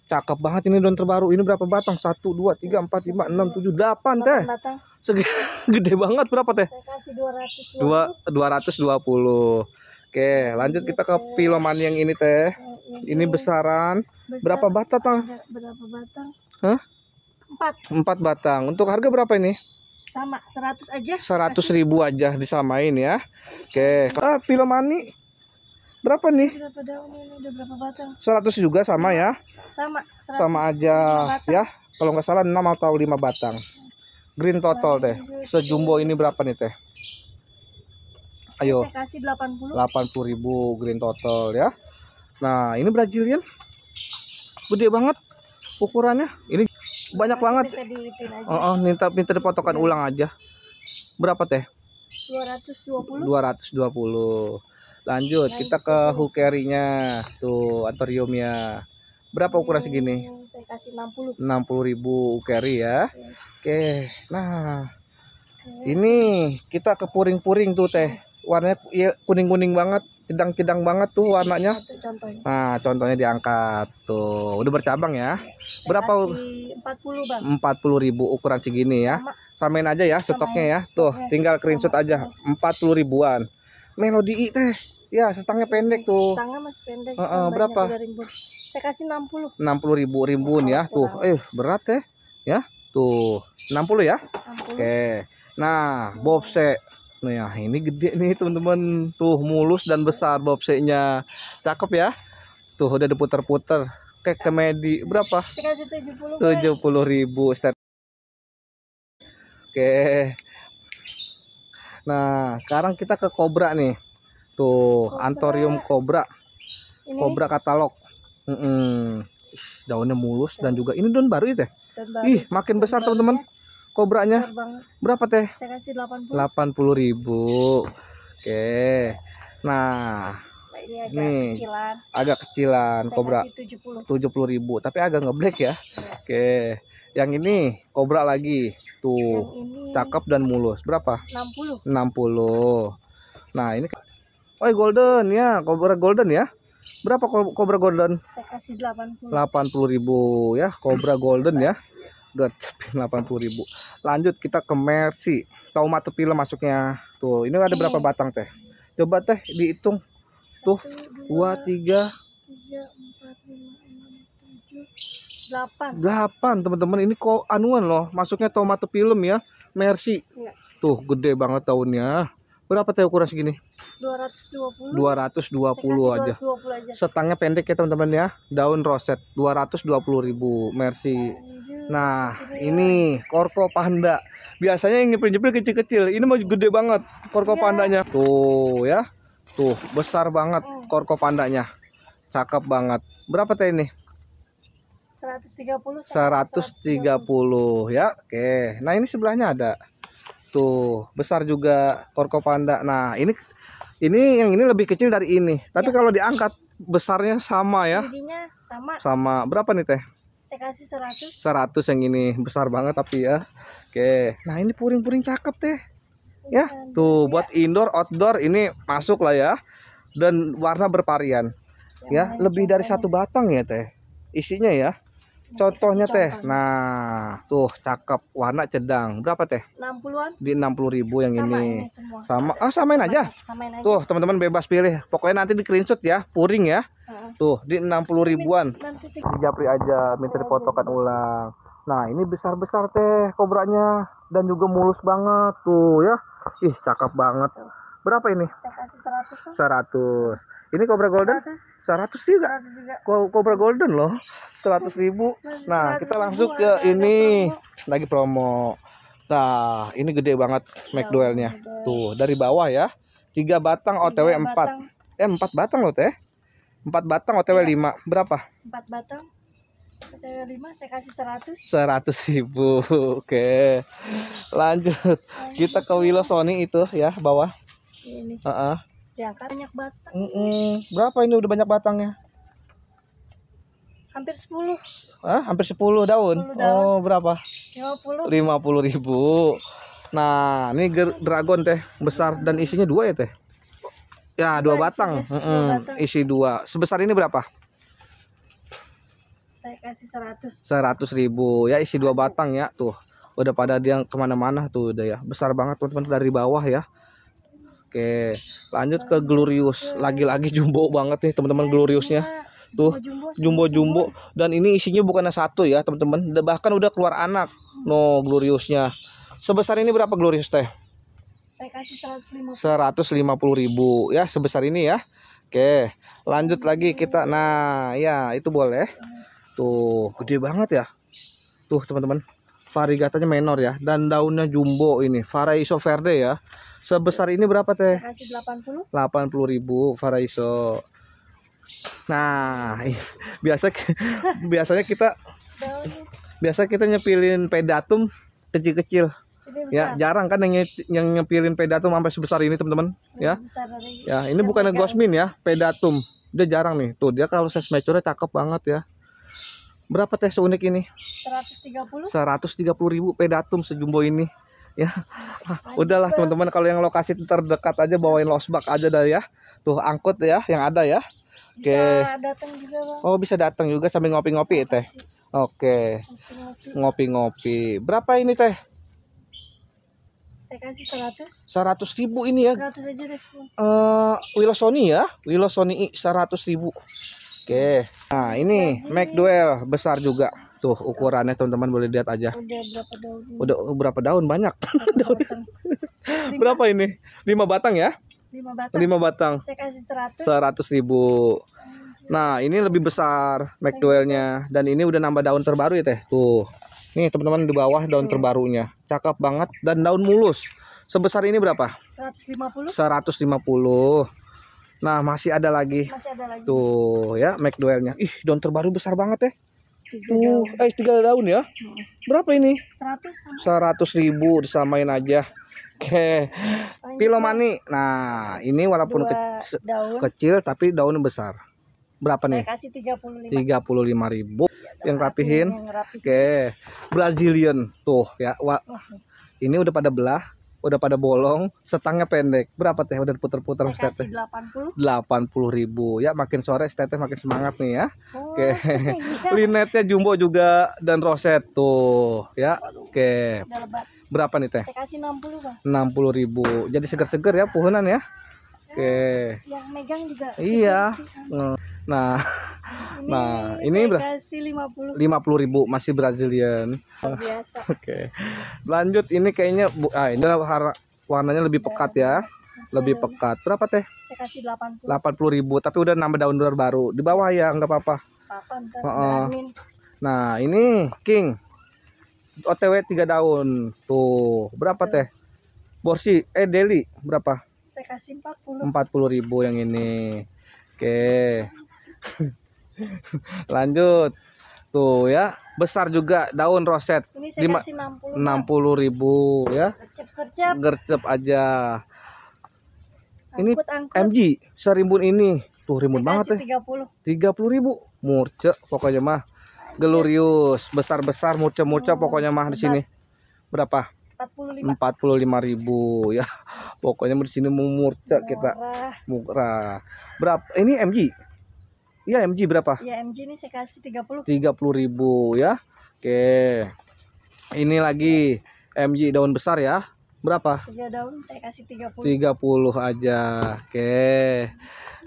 A: Cakep banget ini daun terbaru. Ini berapa batang? 1 2 3 4 5 6 7 8 teh.
B: Batang.
A: Gede banget. Berapa teh?
B: Saya kasih 200.
A: 220. Oke, lanjut kita ke Philomani yang ini teh. Ini besaran. Berapa batang?
B: Berapa batang?
A: Hah?
B: 4.
A: 4 batang. Untuk harga berapa ini?
B: Sama 100 aja.
A: 100.000 aja disamain ya. Oke. Philomani berapa nih?
B: Berapa daun ini? Udah berapa batang?
A: 100 juga sama ya.
B: Sama 100.
A: Sama aja
B: batang.
A: ya. Kalau nggak salah 6 atau 5 batang. Green total teh. Sejumbo ini berapa nih teh? Ayo.
B: Saya kasih 80.
A: 80.000 green total ya. Nah, ini Brazilian. Gede banget ukurannya. Ini banyak banget.
B: Bisa diulitin aja.
A: Minta dipotongkan ulang aja. Berapa teh?
B: 220.
A: 220. Lanjut kita ke hukerinya. Tuh, anthuriumnya. Berapa ukuran segini?
B: Saya kasih 60.
A: 60.000 ukeri ya. Oke. Nah, ini kita ke puring-puring tuh teh. Warnanya ya, kuning-kuning banget, cedang-cedang banget tuh warnanya.
B: Satu contohnya.
A: Nah, contohnya diangkat tuh. Udah bercabang ya. Berapa?
B: Kasih 40, Bang.
A: 40.000 ukuran segini ya. Samain aja ya stoknya ya. Tuh, tinggal screenshot aja. 40.000-an. Melodi teh. Ya, setangnya pendek tuh.
B: Setangnya masih pendek.
A: Berapa?
B: Saya kasih 60.
A: 60.000 ribuan ya. Tuh, berat teh. Ya. Tuh, 60 ya.
B: 60.
A: Oke. Nah, bobse. Nah, ini gede nih teman-teman. Tuh, mulus dan besar bobsenya. Cakep ya. Tuh, udah diputer-puter. Kayak komedi. Berapa?
B: Saya kasih 70.
A: 70.000. Oke. Nah, sekarang kita ke kobra nih. Tuh, anthurium kobra.
B: Ini
A: Kobra katalog. Daunnya mulus dan juga ini daun baru ya teh.
B: daun baru.
A: Ih, makin besar teman-teman. Kobranya
B: Besar banget.
A: berapa teh?
B: Saya kasih 80.
A: 80.000. Oke. Nah,
B: Nah, ini agak
A: nih,
B: kecilan.
A: agak kecilan
B: Saya
A: kobra.
B: kasih 70.
A: 70.000, tapi agak ngeblack ya. Oke. Yang ini kobra lagi. Tuh,
B: Yang ini
A: cakep dan mulus. Berapa?
B: 60.
A: 60. Nah, ini golden ya, kobra golden ya. Berapa kobra golden?
B: Saya kasih 80.
A: 80.000 ya, kobra golden ya. Gercepin 80.000. Lanjut kita ke Mercy. Taumatophyllum masuknya. Tuh, ini ada berapa batang teh? Coba teh dihitung. Tuh, 2, 3,
B: 8.
A: 8 teman-teman. Ini kok anuan loh. Masuknya Taumatophyllum ya. Mercy.
B: Iya.
A: Tuh, gede banget daunnya. Berapa teh ukuran segini?
B: 220.
A: 220 aja.
B: 220 aja.
A: Setangnya pendek ya teman-teman ya. Daun roset 220.000 Mercy.
B: Lanjut,
A: Nah,
B: sini
A: ini Korko Panda. Biasanya yang nyepil-nyepil kecil-kecil. Ini mau gede banget Korko
B: Iya.
A: Pandanya. Tuh ya. Tuh, besar banget Korko Pandanya. Cakep banget. Berapa teh ini?
B: 130.
A: 130 ya. Oke. Nah, ini sebelahnya ada. Tuh, besar juga Korko Panda. Nah, ini yang ini lebih kecil dari ini. Tapi kalau diangkat besarnya sama ya.
B: Jadinya sama.
A: Sama berapa nih teh?
B: Saya kasih 100.
A: 100 yang ini besar banget tapi ya. Oke. Nah, ini puring-puring cakep teh. Ya, tuh buat indoor, outdoor ini masuk lah ya. Dan warna bervarian. Ya, lebih dari satu batang ya teh. Isinya ya. Contohnya teh. Nah, tuh cakep, warna cedang. Berapa teh?
B: 60-an.
A: Di 60.000 yang
B: Sama
A: ini.
B: semua.
A: Sama. Ah, samain aja.
B: Samain aja.
A: Tuh, teman-teman bebas pilih. Pokoknya nanti di screenshot ya, puring ya. Tuh, di 60 ribuan.
B: Nanti
A: Japri aja, minta dipotokan ulang. Nah, ini besar-besar teh kobranya dan juga mulus banget tuh ya. Ih, cakep banget. Berapa ini?
B: saya kasih 100 tuh.
A: 100. Ini kobra golden? 100 juga.
B: 100 juga.
A: Kobra golden loh. 100.000. Nah, kita langsung ke ini. Lagi promo. Nah, ini gede banget McDowell-nya. Tuh, dari bawah ya. 3 batang OTW 4. 4 batang loh teh. 4 batang OTW 5. Berapa?
B: 4 batang. OTW 5 saya kasih 100.
A: 100.000. Oke. Lanjut. Kita ke Willow Sony itu ya, bawah.
B: Ini.
A: Heeh.
B: Diangkat banyak batang.
A: Berapa ini udah banyak batangnya?
B: Hampir 10.
A: Hampir 10 daun.
B: 10 daun.
A: Oh, berapa?
B: 50.
A: 50.000. Nah, ini dragon teh besar dan isinya 2 ya teh. Ya, 2 batang. Isi 2. Sebesar ini berapa?
B: Saya kasih 100.
A: 100.000 ya, isi 2 batang ya. Tuh, udah pada dia kemana-mana tuh udah ya. Besar banget teman-teman dari bawah ya. Oke, lanjut ke Glorious. Lagi-lagi jumbo banget nih teman-teman Gloriousnya. Tuh, jumbo-jumbo. Dan ini isinya bukannya satu ya teman-teman. Bahkan udah keluar anak. No, Gloriousnya. Sebesar ini berapa Glorious teh?
B: Saya kasih 150.
A: 150.000 ya, sebesar ini ya. Oke, lanjut lagi kita. Nah, ya itu boleh. Tuh, gede banget ya. Tuh teman-teman, variegatanya menor ya. Dan daunnya jumbo ini, Varaiso Verde ya. Sebesar ini berapa teh?
B: Saya kasih 80.
A: 80.000 Varaiso. Nah, biasanya kita nyepilin pedatum kecil-kecil. Ya, jarang kan yang nyepilin pedatum sampai sebesar ini teman-teman ya. Ya, ini bukan gosmin ya, pedatum. Dia jarang nih. Tuh, dia kalau size mature cakep banget ya. Berapa teh seunik ini?
B: 130.
A: 130.000 pedatum sejumbo ini ya. Udahlah teman-teman, kalau yang lokasi terdekat aja bawain losbak aja dah ya. Tuh, angkut ya yang ada ya. Oke.
B: Bisa datang juga, Bang.
A: Oh, bisa datang juga sambil ngopi-ngopi teh. Oke. Ngopi-ngopi. Berapa ini teh?
B: Saya kasih 100.
A: 100.000 ini ya.
B: 100 aja deh.
A: Willow Sony ya. Willow Sony 100.000. Oke. Nah, ini McDowell besar juga. Tuh, ukurannya teman-teman boleh lihat aja.
B: Udah berapa daun?
A: Udah berapa daun? Banyak. Daun. Berapa ini? 5 batang ya?
B: 5 batang.
A: 5 batang.
B: Saya kasih 100.
A: 100.000. Nah, ini lebih besar McDowell-nya. Dan ini udah nambah daun terbaru ya teh. Tuh. Nih teman-teman di bawah daun terbarunya. Cakep banget dan daun mulus. Sebesar ini berapa?
B: 150.
A: 150. Nah, masih ada lagi.
B: Masih ada lagi.
A: Tuh ya McDowell-nya. Ih, daun terbaru besar banget ya.
B: 3
A: 3 daun ya. Berapa ini?
B: 100 sama.
A: 100.000 disamain aja. Oke. Pilomani. Nah, ini walaupun
B: daun.
A: kecil tapi daunnya besar. Berapa nih?
B: Saya kasih 35.
A: 35.000. Yang rapihin. Oke. Brazilian tuh ya. Ini udah pada belah. udah pada bolong, setangnya pendek. Berapa teh udah puter-puter
B: Saya
A: teteh?
B: kasih 80.
A: 80.000 ya, makin sore teteh makin semangat nih ya.
B: Oh,
A: Oke.
B: iya.
A: Linetnya jumbo juga dan roset tuh ya. Oke.
B: Udah lebat.
A: Berapa nih teh?
B: Saya kasih 60 bang.
A: 60.000. Jadi seger-seger ya puhunan ya. Oke.
B: Yang megang juga.
A: Iya.
B: segar sih.
A: Nah, ini
B: saya kasih 50.
A: 50.000 masih Brazilian.
B: Luar biasa.
A: Oke. Lanjut ini kayaknya ini warnanya lebih pekat ya. Lebih pekat. Berapa teh?
B: Saya kasih 80.
A: 80.000 tapi udah nambah daun baru. Di bawah ya, nggak apa-apa.
B: Apa ntar
A: Heeh.
B: berangin.
A: Nah, ini King. OTW 3 daun. Tuh, berapa teh? Borsi Deli berapa?
B: Saya kasih 40.
A: 40.000 yang ini. Oke. Lanjut. Tuh ya, besar juga daun roset.
B: Ini saya kasih 60.
A: 60.000 ya.
B: Kercep.
A: Gercep aja. Ini
B: Angkut.
A: MG serimbun ini. Tuh rimbun
B: Saya
A: banget
B: kasih
A: ya.
B: 30.
A: 30.000. Murce pokoknya mah. Glorious, besar-besar murce-murce pokoknya mah di sini. Berapa?
B: 45.
A: 45.000 ya. Pokoknya di sini murce kita. Murah. Berapa? Ini MG. Iya, MG berapa?
B: Ya MG ini saya kasih 30.
A: 30.000 ya. Oke. Ini lagi MG daun besar ya. Berapa?
B: 3 daun saya kasih 30.
A: 30 aja. Oke.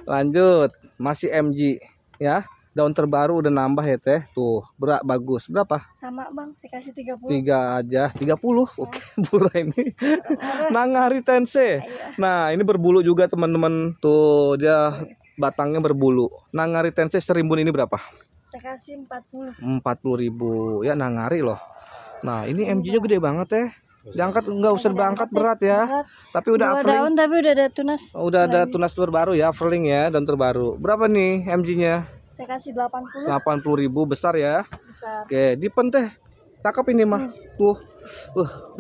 A: Lanjut, masih MG ya. Daun terbaru udah nambah ya teh. Tuh, bagus. Berapa?
B: Sama bang, saya kasih 30.
A: 3 aja. 30. Oke, murah ini. Nangari Tense. Nah, ini berbulu juga teman-teman. Tuh, dia batangnya berbulu. Nangari Tense serimbun ini berapa?
B: Saya kasih 40.
A: 40.000 ya, Nangari loh. Nah, ini MG-nya gede banget ya. Diangkat nggak usah diangkat berat ya.
B: Berat.
A: Tapi udah
B: 2
A: Averling.
B: daun tapi udah ada tunas.
A: Udah ada tunas terbaru ya, Averling ya, dan terbaru. Berapa nih MG-nya?
B: Saya kasih 80.
A: 80.000 besar ya.
B: Besar.
A: Oke, dipen teh. Cakep ini mah. Tuh.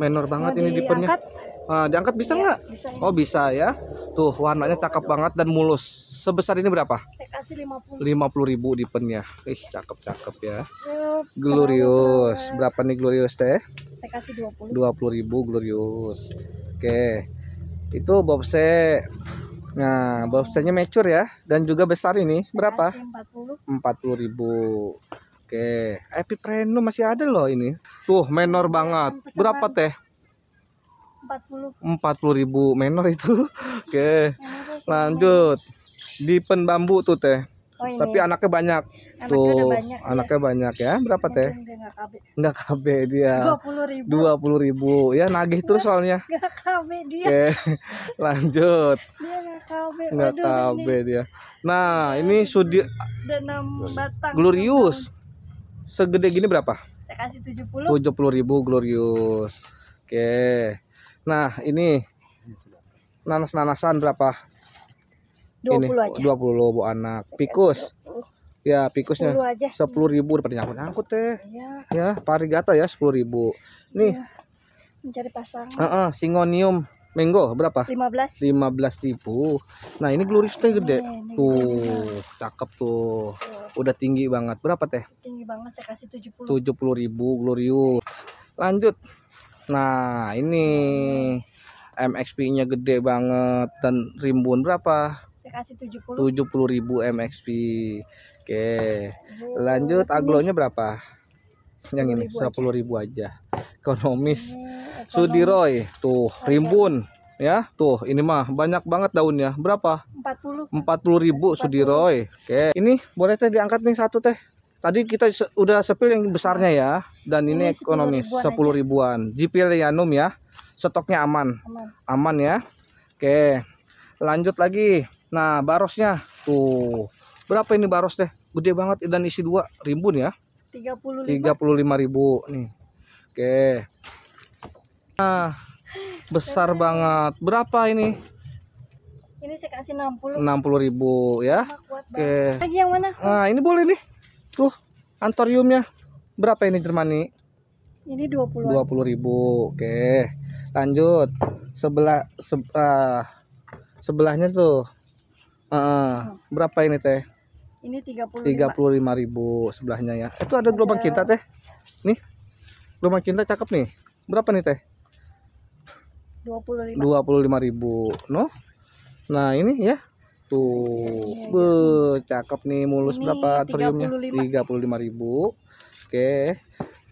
A: Menor banget ini dipennya. Diangkat bisa nggak?
B: Bisa.
A: Oh, bisa ya. Tuh, warnanya cakep banget dan mulus. Sebesar ini berapa?
B: Saya kasih 50.
A: 50.000 dipennya. Cakep-cakep ya.
B: Yup,
A: Glorious. Berapa nih Glorious teh?
B: saya kasih 20.
A: 20.000 Glorious. Oke. Itu bobse. Nah, bobsenya mature ya dan juga besar ini. Berapa?
B: 40.
A: 40.000. Oke. Epipreno masih ada loh ini. Tuh, menor banget. Berapa teh?
B: 40.
A: 40.000 menor itu. Oke. Lanjut. Dipen bambu tuh teh.
B: Oh, ini.
A: Tapi anaknya banyak.
B: Anaknya udah
A: Tuh,
B: banyak,
A: anaknya banyak ya. Berapa teh?
B: Enggak KB.
A: Enggak KB dia.
B: 20.000.
A: 20.000 ya, nagih terus soalnya.
B: Enggak KB dia.
A: Oke. Lanjut.
B: Dia enggak KB.
A: Enggak
B: Waduh,
A: KB
B: ini
A: dia. Nah, ini sudi
B: udah 6 batang.
A: Glorious. Segede gini berapa?
B: Saya kasih 70.
A: 70.000 Glorious. Oke. Nah, ini nanas-nanasan berapa?
B: 20
A: Ini
B: aja.
A: 20 bu anak. Pikus. Ya, pikusnya
B: 10 aja.
A: 10.000 dapat nyangkut teh.
B: Iya.
A: Ya, parigata ya 10.000. Nih,
B: Iya. Mencari pasangan.
A: Singonium mango berapa?
B: 15.
A: 15.000. Nah, ini Glorious teh gede.
B: Ini
A: Tuh, cakep tuh. Udah tinggi banget. Berapa teh?
B: tinggi banget, saya kasih 70.
A: 70.000 Glorious. Lanjut. Nah, ini MXP-nya gede banget dan rimbun berapa?
B: Saya kasih 70.
A: 70.000 MXP. Oke. Lanjut aglonya berapa? Yang ini 10.000 aja. Ekonomis. Sudiroy tuh rimbun ya. Tuh, ini mah banyak banget daunnya. Berapa?
B: 40.
A: 40.000 Sudiroy. Oke. Ini boleh teh diangkat nih satu teh. Tadi kita udah sepil yang besarnya ya. Dan ini ekonomis 10 ribuan. Gipilianum ya. Stoknya aman. Aman ya. Oke. Lanjut lagi. Nah, barosnya tuh. Berapa ini baros teh? Gede banget dan isi 2 rimbun ya. 35.000 nih. Oke. Nah, besar banget. Berapa ini?
B: Ini saya kasih 60.
A: 60.000 ya. Oke.
B: Lagi yang mana?
A: Nah, ini boleh nih. Tuh, antoriumnya. Berapa ini Germani?
B: Ini 20.
A: 20.000. Oke. Lanjut. Sebelahnya tuh. Berapa ini teh?
B: Ini 35.
A: 35.000 sebelahnya ya. Itu ada gelombang cinta teh. Nih. Gelombang cinta cakep nih. Berapa nih teh?
B: 25.
A: 25.000 no. Nah ini ya tuh, cakep nih, mulus.
B: Ini
A: Berapa antoriumnya? 35.000. Oke,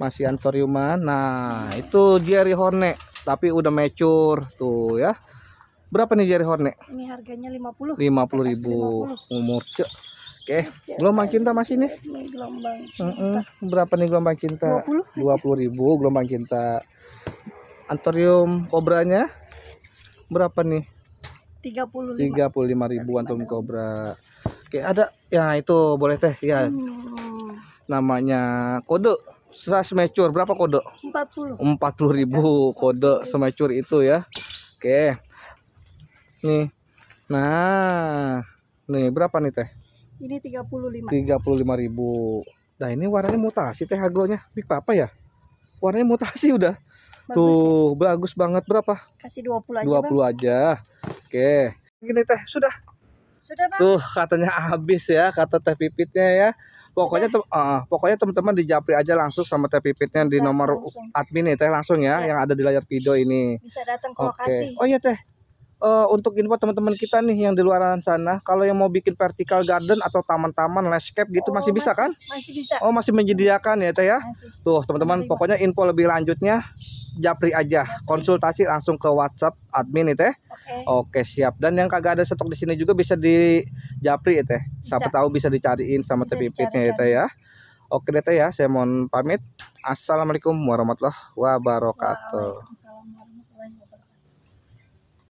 A: masih antoriuman. Nah itu Jerry Hornet tapi udah mature tuh ya. Berapa nih Jerry Hornet?
B: Ini harganya 50.
A: 50.000 umur cek. Oke, gelombang cinta masih nih.
B: Ini gelombang cinta.
A: Berapa nih gelombang cinta? 20.000 gelombang cinta. Antorium kobranya berapa nih? 35.000 antorium kobra. Oke, ada ya, itu boleh teh ya. Namanya kode semature, berapa kode? 40.000 kode semature itu ya. Oke. Nih. Nah, nih berapa nih teh?
B: Ini 35.
A: 35.000. Nah, ini warnanya mutasi teh aglonya. Big apa ya? Warnanya mutasi udah. Tuh, bagus banget. Berapa?
B: Kasih 20 aja,
A: 20 aja. Oke. Gini teh, sudah.
B: Sudah, Bang.
A: Tuh, katanya habis ya, kata teh pipitnya ya. Pokoknya teman-teman di Japri aja langsung sama teh pipitnya di nomor admin nih teh langsung ya, yang ada di layar video ini.
B: Bisa datang ke lokasi.
A: Oh iya teh. Untuk info teman-teman kita nih yang di luar sana, kalau yang mau bikin vertical garden atau taman-taman landscape gitu masih bisa kan?
B: Masih bisa.
A: Oh, masih menyediakan ya teh ya.
B: Masih.
A: Tuh teman-teman, pokoknya info lebih lanjutnya Japri aja, konsultasi langsung ke WhatsApp admin nih teh. Oke, siap. Dan yang kagak ada stok di sini juga bisa di Japri ya teh. Siapa tahu bisa dicariin sama teh pipitnya ya teh ya. Oke deh teh ya, saya mohon pamit. Assalamualaikum warahmatullahi wabarakatuh.